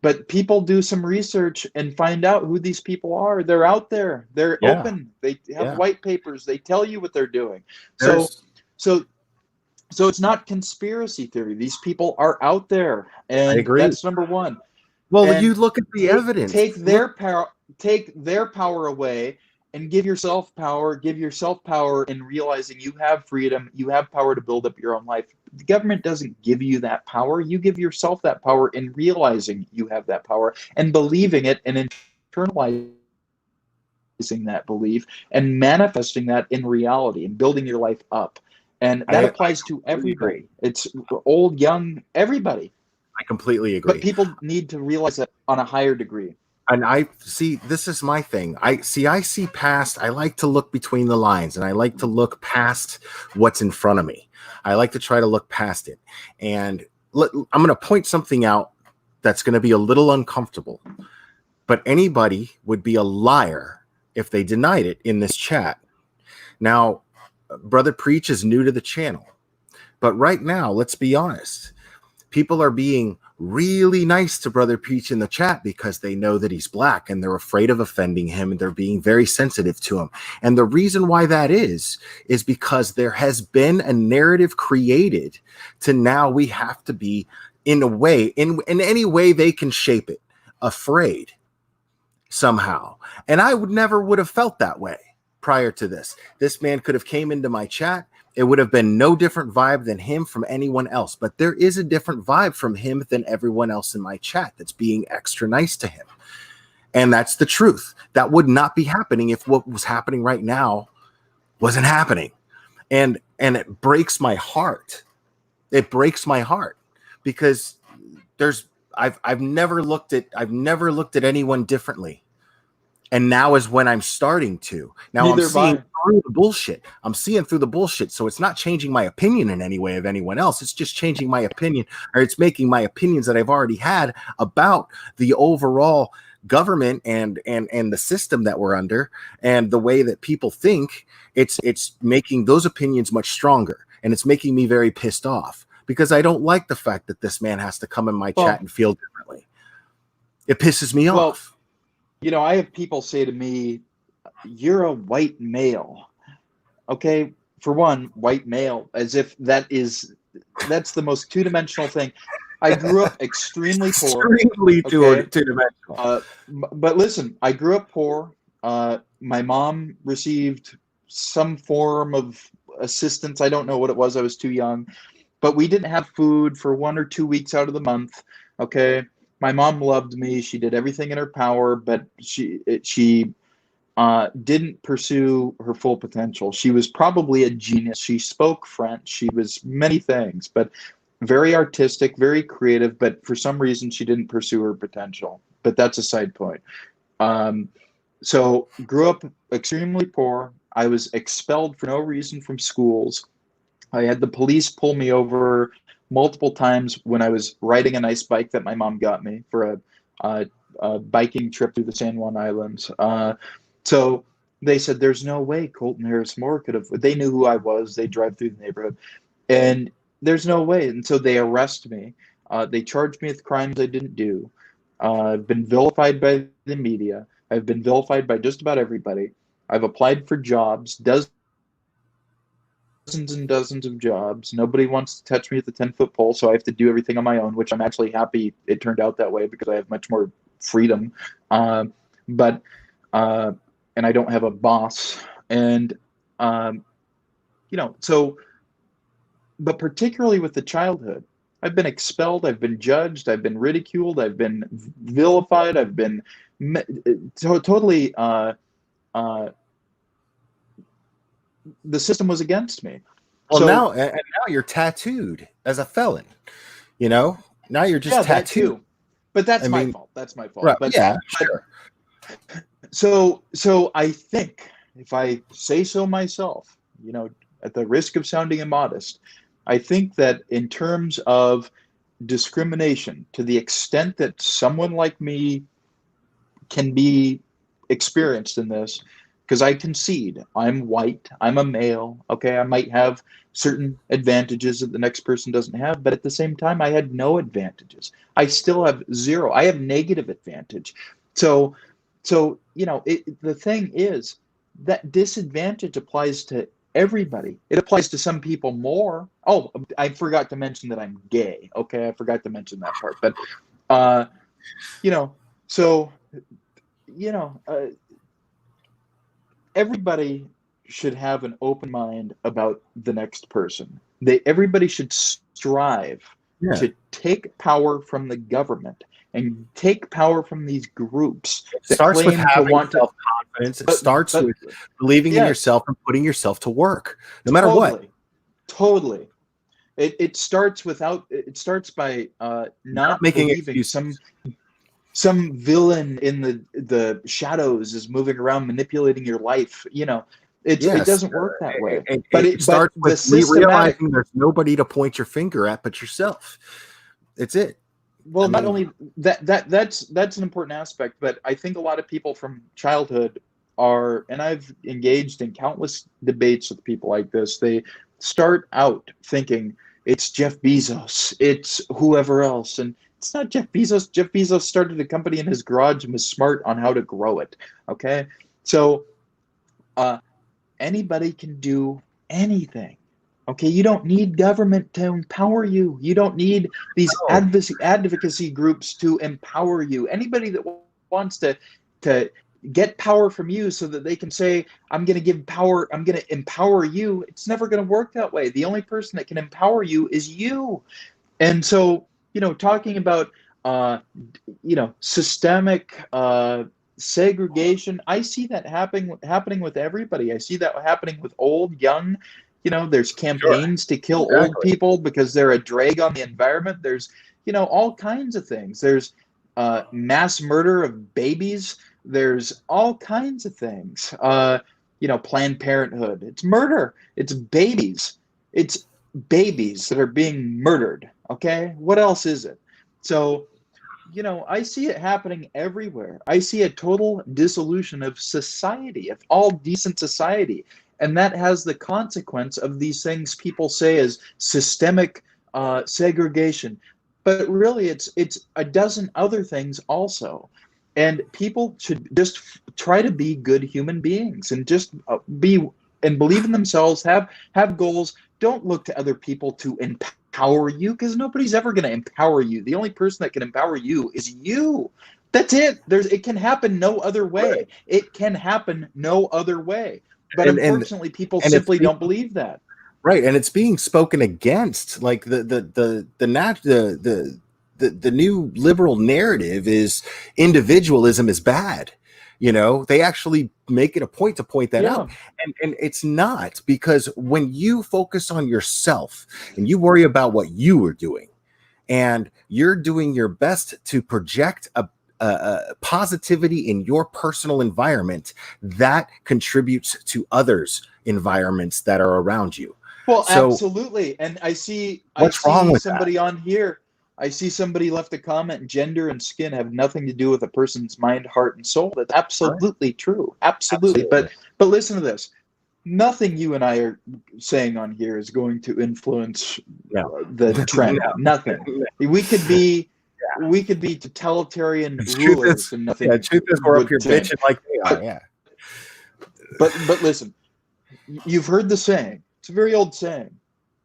But people do some research and find out who these people are. They're out there. They're Yeah, open. They have yeah. white papers. They tell you what they're doing. So, There's so, so it's not conspiracy theory. These people are out there, I and agree. that's number one. Well, you And look at the evidence. take their power away, and give yourself power. Give yourself power in realizing you have freedom. You have power to build up your own life. The government doesn't give you that power. You give yourself that power in realizing you have that power and believing it and internalizing that belief and manifesting that in reality and building your life up. And that I applies to completely agree. everybody. It's old, young, everybody. I completely But agree. people need to realize that on a higher degree. And I see, this is my thing. I see past, I like to look between the lines, and I like to look past what's in front of me. I like to try to look past it. And I'm going to point something out that's going to be a little uncomfortable, but anybody would be a liar if they denied it in this chat. Now, Brother Preach is new to the channel, but right now, let's be honest. People are being really nice to Brother Preach in the chat because they know that he's black and they're afraid of offending him, and they're being very sensitive to him. And the reason why that is because there has been a narrative created to now we have to be, in a way, in any way they can shape it, afraid somehow. And I would have felt that way prior to this. This man could have came into my chat. It would have been no different vibe than him from anyone else. But there is a different vibe from him than everyone else in my chat that's being extra nice to him. And that's the truth. That would not be happening if what was happening right now wasn't happening. And it breaks my heart. It breaks my heart because I've never looked at anyone differently. And now is when I'm starting to. Now I'm seeing through the bullshit. I'm seeing through the bullshit. So it's not changing my opinion in any way of anyone else. It's just changing my opinion, or it's making my opinions that I've already had about the overall government and the system that we're under and the way that people think. It's making those opinions much stronger. And it's making me very pissed off because I don't like the fact that this man has to come in my chat and feel differently. It pisses me off. You know, I have people say to me, "You're a white male." Okay, for one, white male, as if that's the most two-dimensional thing. I grew up extremely poor. Extremely two-dimensional. But listen, I grew up poor. My mom received some form of assistance. I don't know what it was. I was too young. But we didn't have food for 1 or 2 weeks out of the month. Okay. My mom loved me. She did everything in her power, but she didn't pursue her full potential. She was probably a genius. She spoke French. She was many things, but very artistic, very creative. But for some reason, she didn't pursue her potential. But that's a side point. So grew up extremely poor. I was expelled for no reason from schools. I had the police pull me over multiple times when I was riding a nice bike that my mom got me for a biking trip through the San Juan Islands. So they said, "There's no way Colton Harris Moore could have." They knew who I was. They drive through the neighborhood, and there's no way. And so they arrest me. They charge me with crimes I didn't do. I've been vilified by the media. I've been vilified by just about everybody. I've applied for jobs, dozens and dozens of jobs. Nobody wants to touch me at the 10-foot pole, so I have to do everything on my own, which I'm actually happy it turned out that way because I have much more freedom. And I don't have a boss. And, so, but particularly with the childhood, I've been expelled, I've been judged, I've been ridiculed, I've been vilified, I've been totally the system was against me. Well, now you're tattooed as a felon. Now you're just tattooed. Too. But that's my fault. That's my fault. Right, but, yeah, sure. So I think, if I say so myself, at the risk of sounding immodest, I think that in terms of discrimination, to the extent that someone like me can be experienced in this, because I concede I'm white, I'm a male, okay, I might have certain advantages that the next person doesn't have, but at the same time, I had no advantages. I still have zero. I have negative advantage. So the thing is that disadvantage applies to everybody. It applies to some people more. Oh, I forgot to mention that I'm gay. Okay, I forgot to mention that part. But so everybody should have an open mind about the next person. Everybody should strive to take power from the government and take power from these groups. It starts with having self-confidence. It starts with believing in yourself and putting yourself to work, no matter what. Totally. It starts by not making believing some villain in the shadows is moving around manipulating your life. It doesn't work that way. It starts with realizing there's nobody to point your finger at but yourself. It's it. Well, not only that's an important aspect, but I think a lot of people from childhood and I've engaged in countless debates with people like this. They start out thinking it's Jeff Bezos, it's whoever else, and it's not Jeff Bezos. Jeff Bezos started a company in his garage and was smart on how to grow it. Okay, so anybody can do anything. Okay, you don't need government to empower you. You don't need these advocacy groups to empower you. Anybody that wants to get power from you so that they can say, I'm going to give power, I'm going to empower you, it's never going to work that way. The only person that can empower you is you. And so, talking about, systemic segregation, I see that happening with everybody. I see that happening with old, young. There's campaigns to kill old people because they're a drag on the environment. There's, all kinds of things. There's mass murder of babies. There's all kinds of things. Planned Parenthood. It's murder. It's babies. It's babies that are being murdered. Okay? What else is it? So, I see it happening everywhere. I see a total dissolution of society, of all decent society. And that has the consequence of these things people say as systemic segregation. But really, it's a dozen other things also. And people should just try to be good human beings and just believe in themselves, have goals. Don't look to other people to empower you, because nobody's ever going to empower you. The only person that can empower you is you. That's it. It can happen no other way. It can happen no other way. But unfortunately, people simply don't believe that. Right, and it's being spoken against. Like the new liberal narrative is individualism is bad. They actually make it a point to point that out, and it's not, because when you focus on yourself and you worry about what you are doing, and you're doing your best to project a positivity in your personal environment, that contributes to others' environments that are around you. Well, so, absolutely. And I see wrong with somebody on here. I see somebody left a comment, gender and skin have nothing to do with a person's mind, heart, and soul. That's absolutely true. Absolutely. But listen to this. Nothing you and I are saying on here is going to influence the trend. Nothing. We could be totalitarian rulers and nothing. Truth is, we're up here bitching like they are. Yeah. But listen, you've heard the saying. It's a very old saying.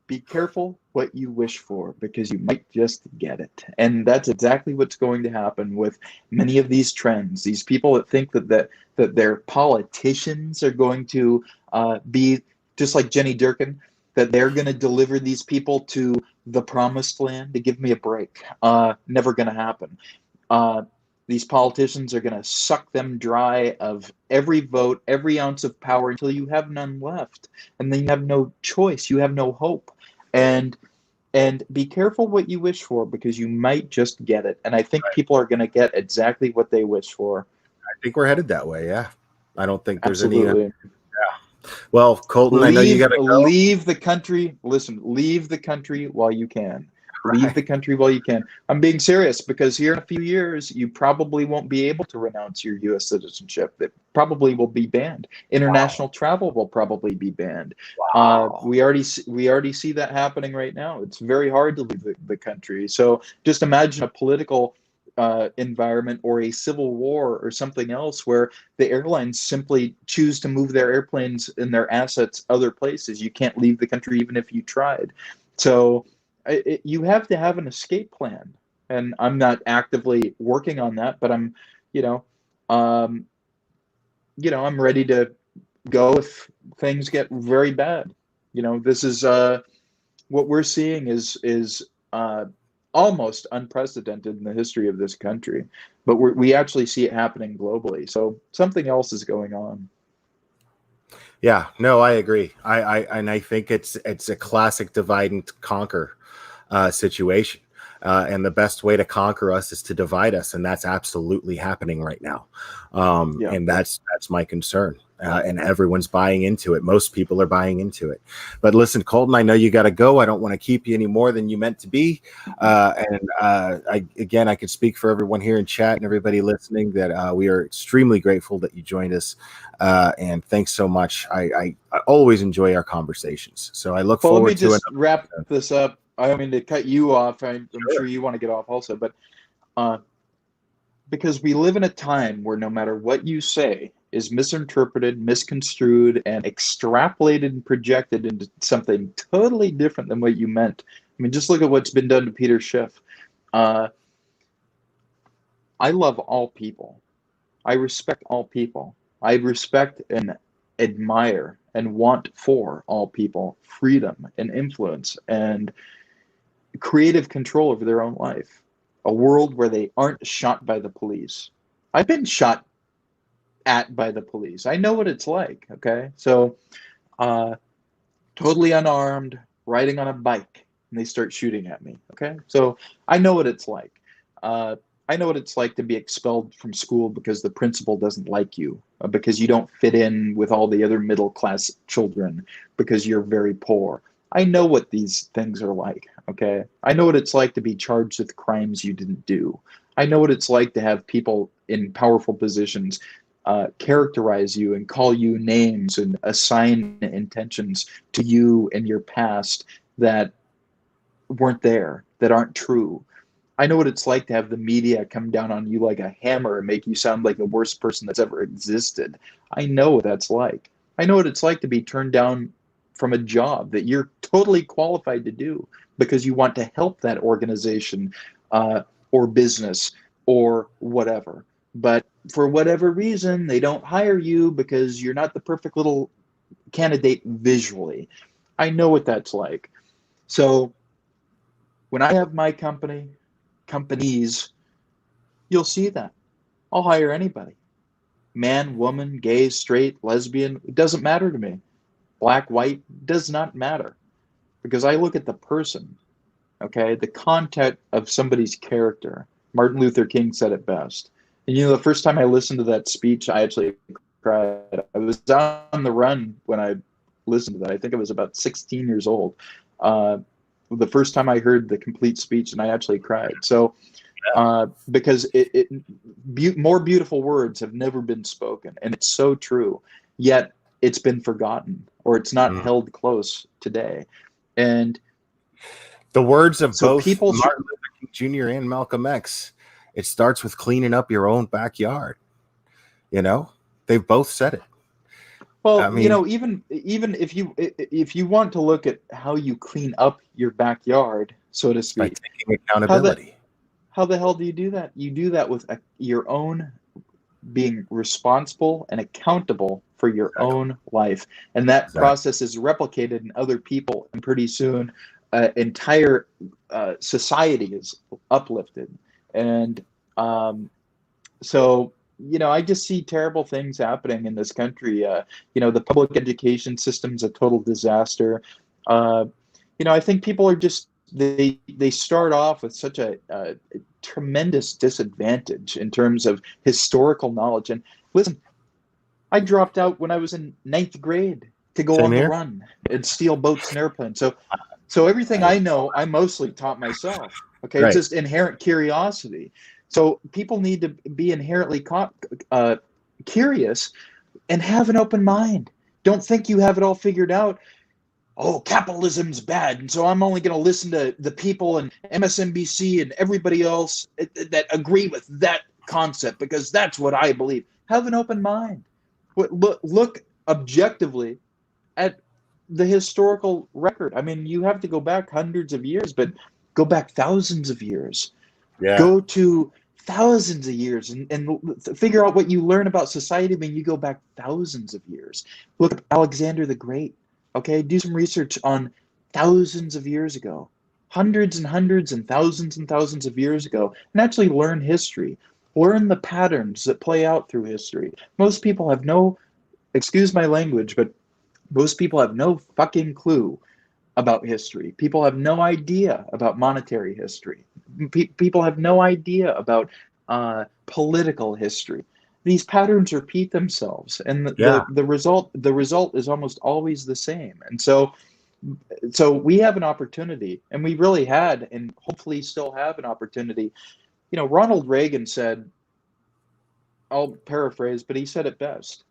Be careful what you wish for, because you might just get it. And that's exactly what's going to happen with many of these trends. These people that think that their politicians are going to be just like Jenny Durkin, that they're going to deliver these people to the promised land. To give me a break. Never going to happen. These politicians are going to suck them dry of every vote, every ounce of power, until you have none left. And then you have no choice. You have no hope. And be careful what you wish for, because you might just get it. And I think people are going to get exactly what they wish for. I think we're headed that way, yeah. I don't think there's any... Well, Colton, I know you got to go. Leave the country. Listen, leave the country while you can. Leave the country while you can. I'm being serious, because here in a few years, you probably won't be able to renounce your U.S. citizenship. It probably will be banned. International travel will probably be banned. We already see that happening right now. It's very hard to leave the country. So just imagine a political environment or a civil war or something else where the airlines simply choose to move their airplanes and their assets other places. You can't leave the country even if you tried. So you have to have an escape plan, and I'm not actively working on that, but I'm I'm ready to go if things get very bad. This is what we're seeing is almost unprecedented in the history of this country, but we actually see it happening globally. So something else is going on. Yeah, no, I agree. I think it's a classic divide and conquer situation. And the best way to conquer us is to divide us, and that's absolutely happening right now. And that's my concern. And everyone's buying into it. Most people are buying into it. But listen, Colton, I know you got to go. I don't want to keep you any more than you meant to be. I could speak for everyone here in chat and everybody listening that we are extremely grateful that you joined us. And thanks so much. I always enjoy our conversations. So I look forward to it. Let me just wrap this up. I don't mean to cut you off. I'm sure you want to get off also, but because we live in a time where no matter what you say is misinterpreted, misconstrued, and extrapolated and projected into something totally different than what you meant. I mean, just look at what's been done to Peter Schiff. I love all people. I respect all people. I respect and admire and want for all people freedom and influence and creative control over their own life. A world where they aren't shot by the police. I've been shot at by the police. I know what it's like, okay? So totally unarmed, riding on a bike, and they start shooting at me, okay? So I know what it's like. I know what it's like to be expelled from school because the principal doesn't like you, because you don't fit in with all the other middle-class children, because you're very poor. I know what these things are like, okay? I know what it's like to be charged with crimes you didn't do. I know what it's like to have people in powerful positions characterize you and call you names and assign intentions to you in your past that weren't there, that aren't true. I know what it's like to have the media come down on you like a hammer and make you sound like the worst person that's ever existed. I know what that's like. I know what it's like to be turned down from a job that you're totally qualified to do because you want to help that organization or business or whatever. But for whatever reason, they don't hire you because you're not the perfect little candidate visually. I know what that's like. So when I have my companies, you'll see that. I'll hire anybody. Man, woman, gay, straight, lesbian, it doesn't matter to me. Black, white, does not matter. Because I look at the person, okay? The content of somebody's character. Martin Luther King said it best. And the first time I listened to that speech, I actually cried. I was on the run when I listened to that. I think I was about 16 years old. The first time I heard the complete speech, and I actually cried. So, because more beautiful words have never been spoken, and it's so true. Yet it's been forgotten, or it's not held close today. And the words of so both Martin Luther King Jr. and Malcolm X, it starts with cleaning up your own backyard. They've both said it. Well, I mean, even if you want to look at how you clean up your backyard, so to speak, by taking accountability. How the hell do you do that? You do that with your own being responsible and accountable for your own life, and that process is replicated in other people, and pretty soon, entire society is uplifted. And so. I just see terrible things happening in this country. The public education system's a total disaster. I think people are just, they start off with such a tremendous disadvantage in terms of historical knowledge. And listen, I dropped out when I was in 9th grade to go on the run and steal boats and airplanes. So everything I know, I mostly taught myself. Okay, Right. it's just inherent curiosity. So people need to be inherently curious and have an open mind. Don't think you have it all figured out. Oh, capitalism's bad, and so I'm only going to listen to the people and MSNBC and everybody else that agree with that concept because that's what I believe. Have an open mind. Look objectively at the historical record. I mean, you have to go back hundreds of years, but go back thousands of years. Yeah. Go to thousands of years and figure out what you learn about society when you go back thousands of years. Look at Alexander the Great. Okay, do some research on thousands of years ago, hundreds and hundreds and thousands of years ago, and actually learn history. Learn the patterns that play out through history. Most people have no, excuse my language, but most people have no fucking clue about history. People have no idea about monetary history. People have no idea about political history. These patterns repeat themselves, and the result is almost always the same. And so we have an opportunity, and we really had, and hopefully still have an opportunity. You know, Ronald Reagan said, I'll paraphrase, but he said it best: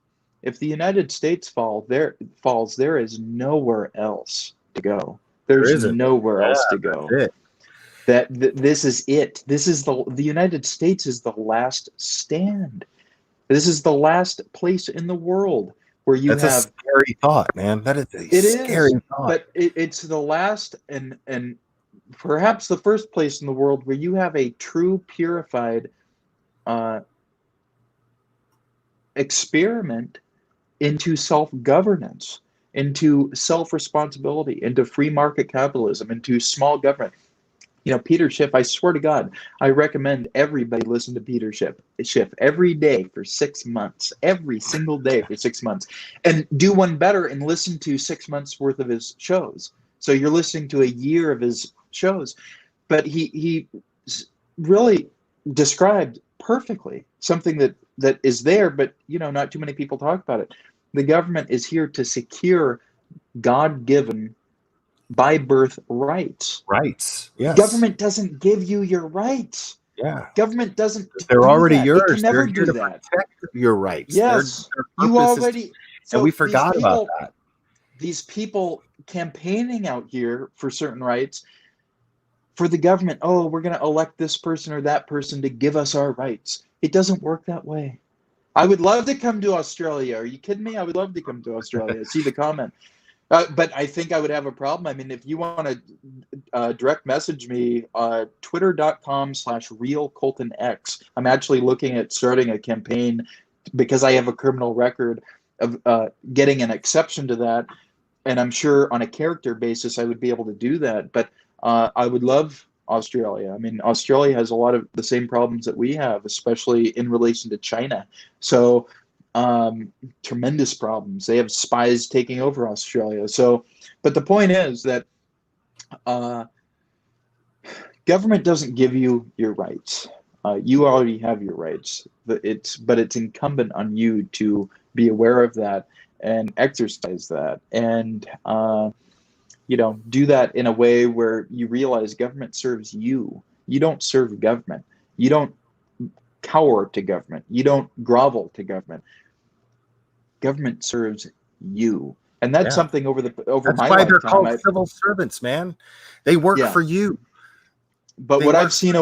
if the United States falls, there is nowhere else to go. There's nowhere else to go. This is it. This is the United States is the last stand. This is the last place in the world where you That's a scary thought, man. That is a scary thought. But it's the last and perhaps the first place in the world where you have a true purified experiment into self-governance, into self-responsibility, into free market capitalism, into small government. You know, Peter Schiff, I swear to God, I recommend everybody listen to Peter Schiff every day for 6 months, every single day for 6 months, and do one better and listen to 6 months worth of his shows. So you're listening to a year of his shows, but he really described perfectly something that is there, but you know, not too many people talk about it. The government is here to secure God-given by birth rights. Yes. Government doesn't give you your rights. Yeah. Government doesn't. They're already yours. It can never do that. Protect your rights. Yes. You already. So and we forgot about that. These people campaigning out here for certain rights, for the government. Oh, we're going to elect this person or that person to give us our rights. It doesn't work that way. I would love to come to Australia. Are you kidding me? I would love to come to Australia. See the comment. But I think I would have a problem. I mean, if you want to direct message me, twitter.com/realcoltonx. I'm actually looking at starting a campaign because I have a criminal record of getting an exception to that. And I'm sure on a character basis, I would be able to do that. But I would love Australia. I mean, Australia has a lot of the same problems that we have, especially in relation to China. So tremendous problems. They have spies taking over Australia. So, but the point is that government doesn't give you your rights. You already have your rights. But it's incumbent on you to be aware of that and exercise that, and do that in a way where you realize government serves you. You don't serve government. You don't cower to government. You don't grovel to government. Government serves you, and that's something over that's my why lifetime. They're called civil servants, man. They work for you. But what I've seen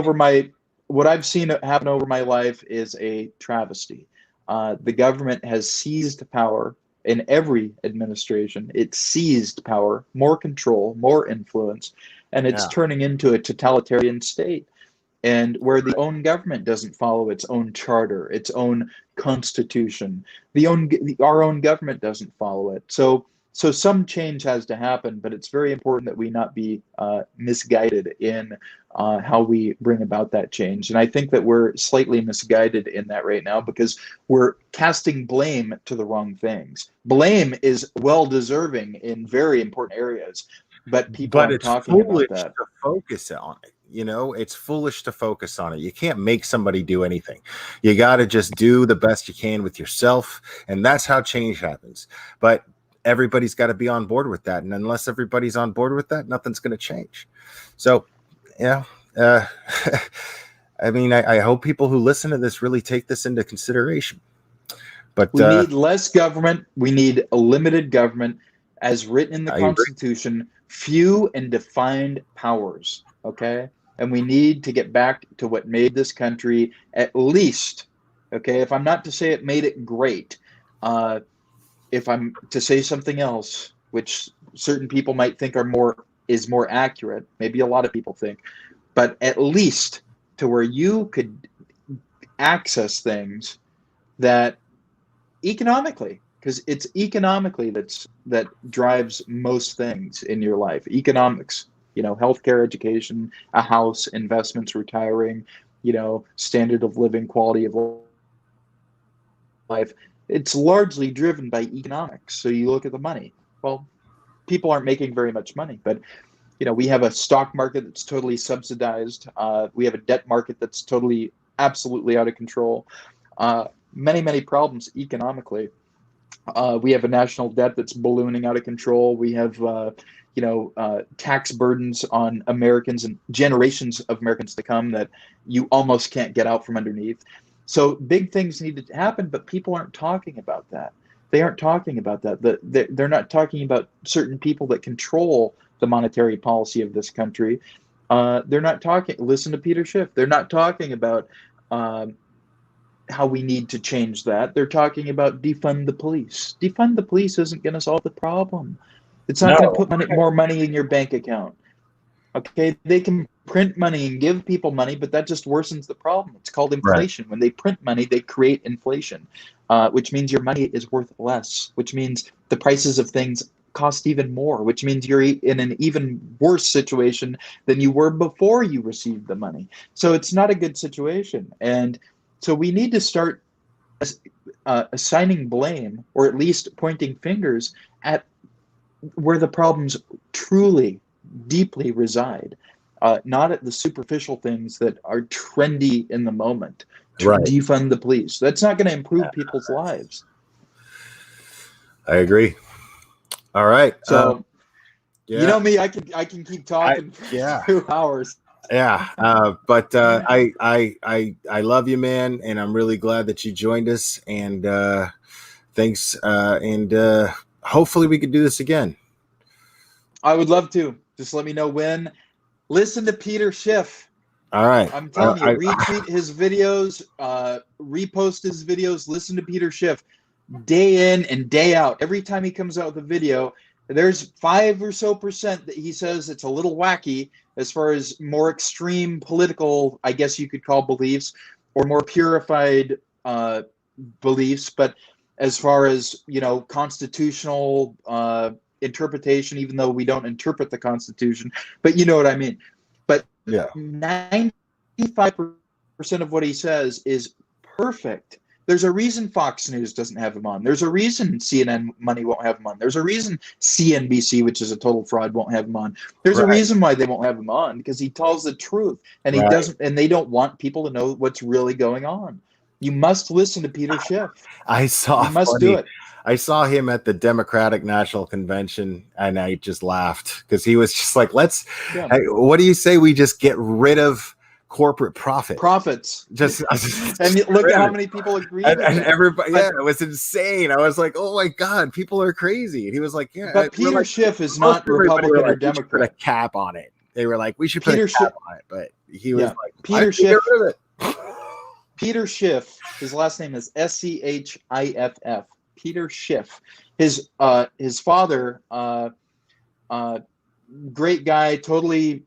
happen over my life is a travesty. The government has seized power in every administration. It's seized power, more control, more influence, and it's turning into a totalitarian state. And where the own government doesn't follow its own charter, its own constitution, our own government doesn't follow it. So some change has to happen, but it's very important that we not be misguided in how we bring about that change. And I think that we're slightly misguided in that right now because we're casting blame to the wrong things. Blame is well-deserving in very important areas, but people aren't talking about that. To focus on it. It's foolish to focus on it. You can't make somebody do anything. You got to just do the best you can with yourself, and that's how change happens. But everybody's got to be on board with that. And unless everybody's on board with that, nothing's going to change. So, yeah. I mean, I hope people who listen to this really take this into consideration. But we need less government. We need a limited government, as written in the I Constitution, few and defined powers. Okay. And we need to get back to what made this country, at least, okay, if I'm not to say it made it great, if I'm to say something else, which certain people might think is more accurate, maybe a lot of people think, but at least to where you could access things that economically, because it's economically that drives most things in your life. Economics, healthcare, education, a house, investments, retiring, standard of living, quality of life. It's largely driven by economics. So you look at the money. Well, people aren't making very much money, but we have a stock market that's totally subsidized. We have a debt market that's totally, absolutely out of control. Many, many problems economically. We have a national debt that's ballooning out of control. We have, tax burdens on Americans and generations of Americans to come that you almost can't get out from underneath. So big things need to happen, but people aren't talking about that. They aren't talking about that. They're not talking about certain people that control the monetary policy of this country. They're not talking. Listen to Peter Schiff. They're not talking about how we need to change that. They're talking about defund the police. Defund the police isn't going to solve the problem. It's not going to put more money in your bank account. Okay, they can print money and give people money, but that just worsens the problem. It's called inflation. Right. When they print money, they create inflation, which means your money is worth less, which means the prices of things cost even more, which means you're in an even worse situation than you were before you received the money. So it's not a good situation. And so we need to start assigning blame, or at least pointing fingers at where the problems truly, deeply reside, not at the superficial things that are trendy in the moment. To defund the police. That's not going to improve people's lives. I agree. All right. So, you know me, I can keep talking for 2 hours. Yeah, but I love you, man, and I'm really glad that you joined us. And thanks. And hopefully we could do this again. I would love to. Just let me know when. Listen to Peter Schiff. All right. I'm telling you, retweet his videos, repost his videos. Listen to Peter Schiff day in and day out. Every time he comes out with a video, there's 5% or so that he says it's a little wacky as far as more extreme political, I guess you could call, beliefs, or more purified beliefs. But as far as, constitutional interpretation, even though we don't interpret the Constitution, but you know what I mean. But 95% of what he says is perfect. There's a reason Fox News doesn't have him on. There's a reason CNN Money won't have him on. There's a reason CNBC, which is a total fraud, won't have him on. There's a reason why they won't have him on, because he tells the truth, and he doesn't, and they don't want people to know what's really going on. You must listen to Peter Schiff. Do it. I saw him at the Democratic National Convention, and I just laughed because he was just like, what do you say we just get rid of corporate profits? Just and look at how many people agree. And everybody, it was insane. I was like, oh my God, people are crazy. And he was like, but Peter Schiff is not Republican or Democrat. Put a cap on it. They were like, we should put a cap on it. But he was like, Peter Schiff. Peter Schiff. His last name is Schiff. Peter Schiff. His father, great guy, totally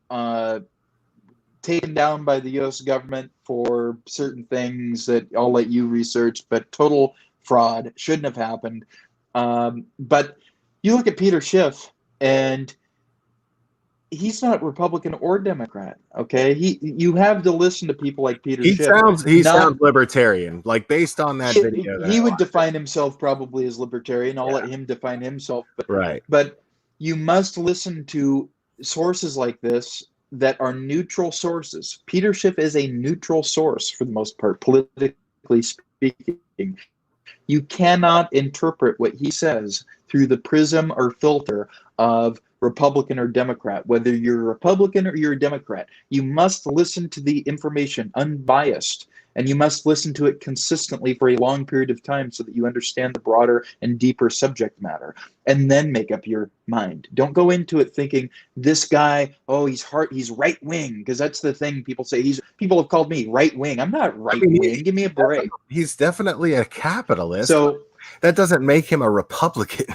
taken down by the U.S. government for certain things that I'll let you research, but total fraud, shouldn't have happened. But you look at Peter Schiff, and he's not Republican or Democrat. Okay, you have to listen to people like Peter Schiff. He sounds libertarian, like based on that video. He would define himself probably as libertarian. I'll let him define himself. But you must listen to sources like this that are neutral sources. Peter Schiff is a neutral source for the most part, politically speaking. You cannot interpret what he says through the prism or filter of Republican or Democrat. Whether you're a Republican or you're a Democrat, you must listen to the information unbiased, and you must listen to it consistently for a long period of time so that you understand the broader and deeper subject matter, and then make up your mind. Don't go into it thinking this guy, oh, he's right wing, because that's the thing people say. People have called me right wing. I'm not right wing. Give me a break. He's definitely a capitalist. So that doesn't make him a Republican.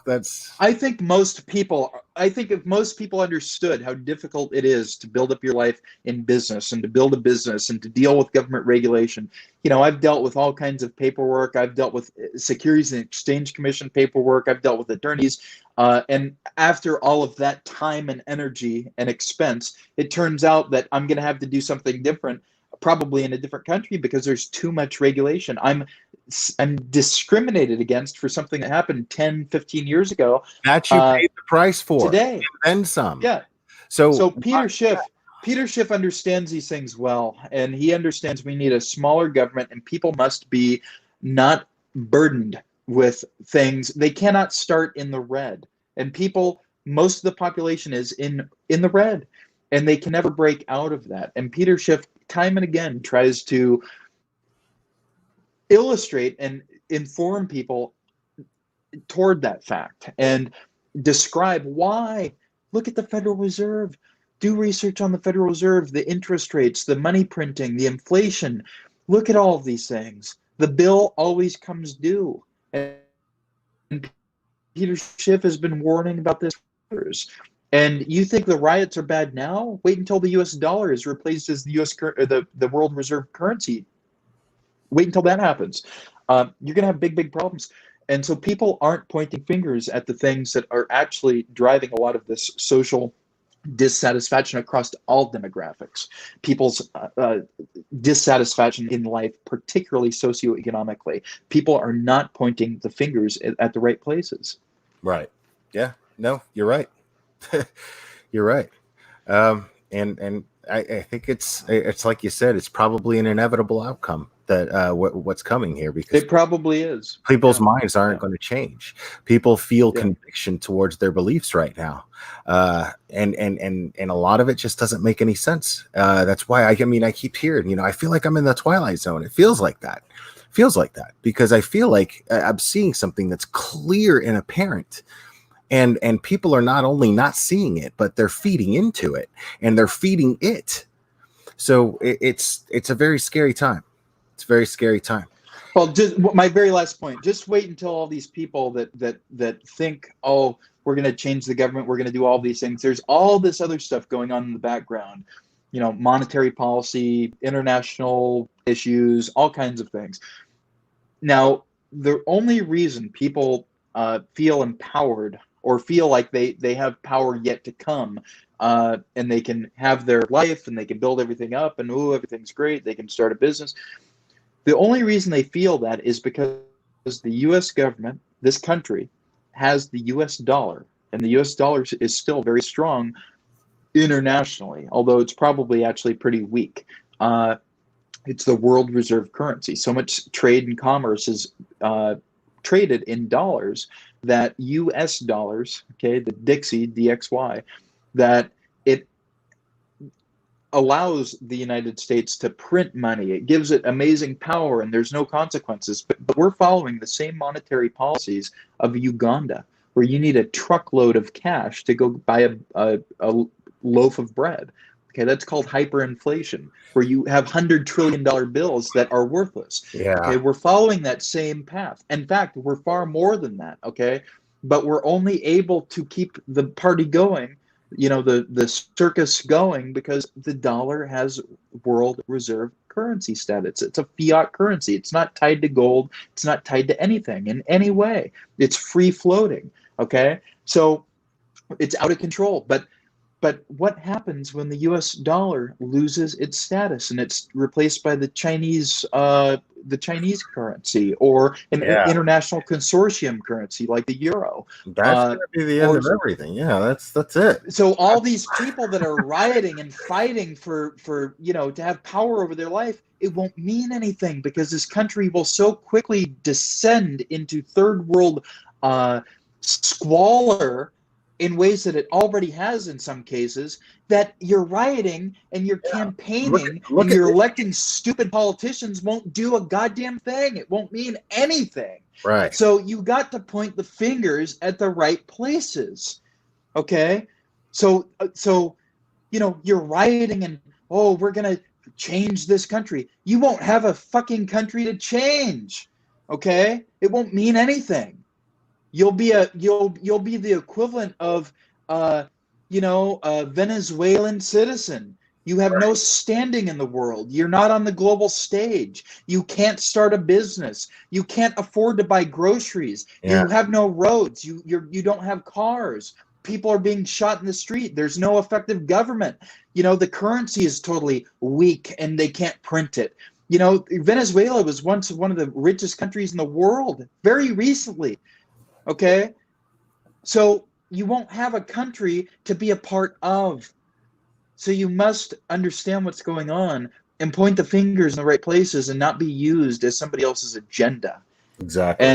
That's. I think if most people understood how difficult it is to build up your life in business and to build a business and to deal with government regulation. I've dealt with all kinds of paperwork. I've dealt with Securities and Exchange Commission paperwork. I've dealt with attorneys. And after all of that time and energy and expense, it turns out that I'm going to have to do something different, probably in a different country, because there's too much regulation. I'm discriminated against for something that happened 10, 15 years ago. That you paid the price for today. And some. Yeah. So Peter Schiff understands these things well, and he understands we need a smaller government, and people must be not burdened with things. They cannot start in the red. And most of the population is in the red, and they can never break out of that. And Peter Schiff time and again tries to illustrate and inform people toward that fact and describe why. Look at the Federal Reserve. Do research on the Federal Reserve, the interest rates, the money printing, the inflation. Look at all of these things. The bill always comes due. And Peter Schiff has been warning about this for years. And you think the riots are bad now? Wait until the U.S. dollar is replaced as the world reserve currency. Wait until that happens. You're going to have big problems. And so people aren't pointing fingers at the things that are actually driving a lot of this social dissatisfaction across all demographics. People's dissatisfaction in life, particularly socioeconomically. People are not pointing the fingers at the right places. Right. Yeah. No, you're right. You're right. And I think it's like you said, it's probably an inevitable outcome that what's coming here, because it probably is. People's minds aren't going to change. People feel conviction towards their beliefs right now, and a lot of it just doesn't make any sense. That's why I keep hearing, I feel like I'm in the Twilight Zone. It feels like that. Because I feel like I'm seeing something that's clear and apparent. And people are not only not seeing it, but they're feeding into it, and they're feeding it. So it's a very scary time. It's a very scary time. Well, just my very last point. Just wait until all these people that think, oh, we're going to change the government, we're going to do all these things. There's all this other stuff going on in the background. Monetary policy, international issues, all kinds of things. Now, the only reason people feel empowered or feel like they have power yet to come, and they can have their life and they can build everything up and everything's great, they can start a business. The only reason they feel that is because the U.S. government, this country, has the U.S. dollar, and the U.S. dollar is still very strong internationally, although it's probably actually pretty weak. It's the world reserve currency. So much trade and commerce is traded in dollars that U.S. dollars, okay, the Dixie, DXY, that it allows the United States to print money. It gives it amazing power, and there's no consequences. But we're following the same monetary policies of Uganda, where you need a truckload of cash to go buy a loaf of bread. Okay, that's called hyperinflation, where you have $100 trillion bills that are worthless. Yeah. Okay, we're following that same path. In fact, we're far more than that. Okay, but we're only able to keep the party going, the circus going, because the dollar has world reserve currency status. It's a fiat currency. It's not tied to gold. It's not tied to anything in any way. It's free floating. Okay, so it's out of control. But But what happens when the U.S. dollar loses its status and it's replaced by the Chinese currency or an international consortium currency like the euro? That's going to be the end of everything. Yeah, that's it. So all these people that are rioting and fighting for to have power over their life, it won't mean anything because this country will so quickly descend into third world squalor in ways that it already has in some cases, that you're rioting and you're campaigning and you're electing stupid politicians won't do a goddamn thing. It won't mean anything. Right. So you got to point the fingers at the right places. Okay? So you're rioting and, oh, we're going to change this country. You won't have a fucking country to change. Okay? It won't mean anything. You'll be the equivalent of a Venezuelan citizen. You have no standing in the world. You're not on the global stage. You can't start a business. You can't afford to buy groceries. Yeah. You have no roads. You don't have cars. People are being shot in the street. There's no effective government. The currency is totally weak and they can't print it. Venezuela was once one of the richest countries in the world very recently. Okay, so you won't have a country to be a part of. So you must understand what's going on and point the fingers in the right places and not be used as somebody else's agenda. Exactly.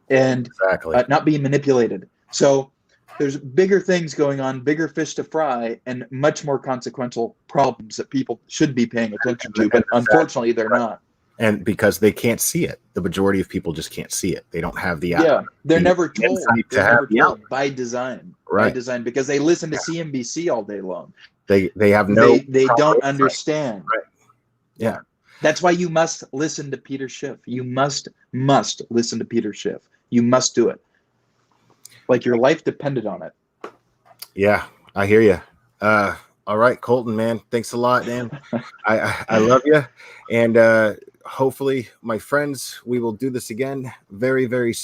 And exactly. Not being manipulated. So there's bigger things going on, bigger fish to fry, and much more consequential problems that people should be paying attention to. But unfortunately, they're not. And because they can't see it, the majority of people just can't see it. They don't have the they're never told. They're never told by design, right? By design, because they listen to CNBC all day long. They have no. They don't understand. Right. Yeah. That's why you must listen to Peter Schiff. You must listen to Peter Schiff. You must do it. Like your life depended on it. Yeah, I hear you. All right, Colton, man. Thanks a lot, man. I love you. And hopefully, my friends, we will do this again very, very soon.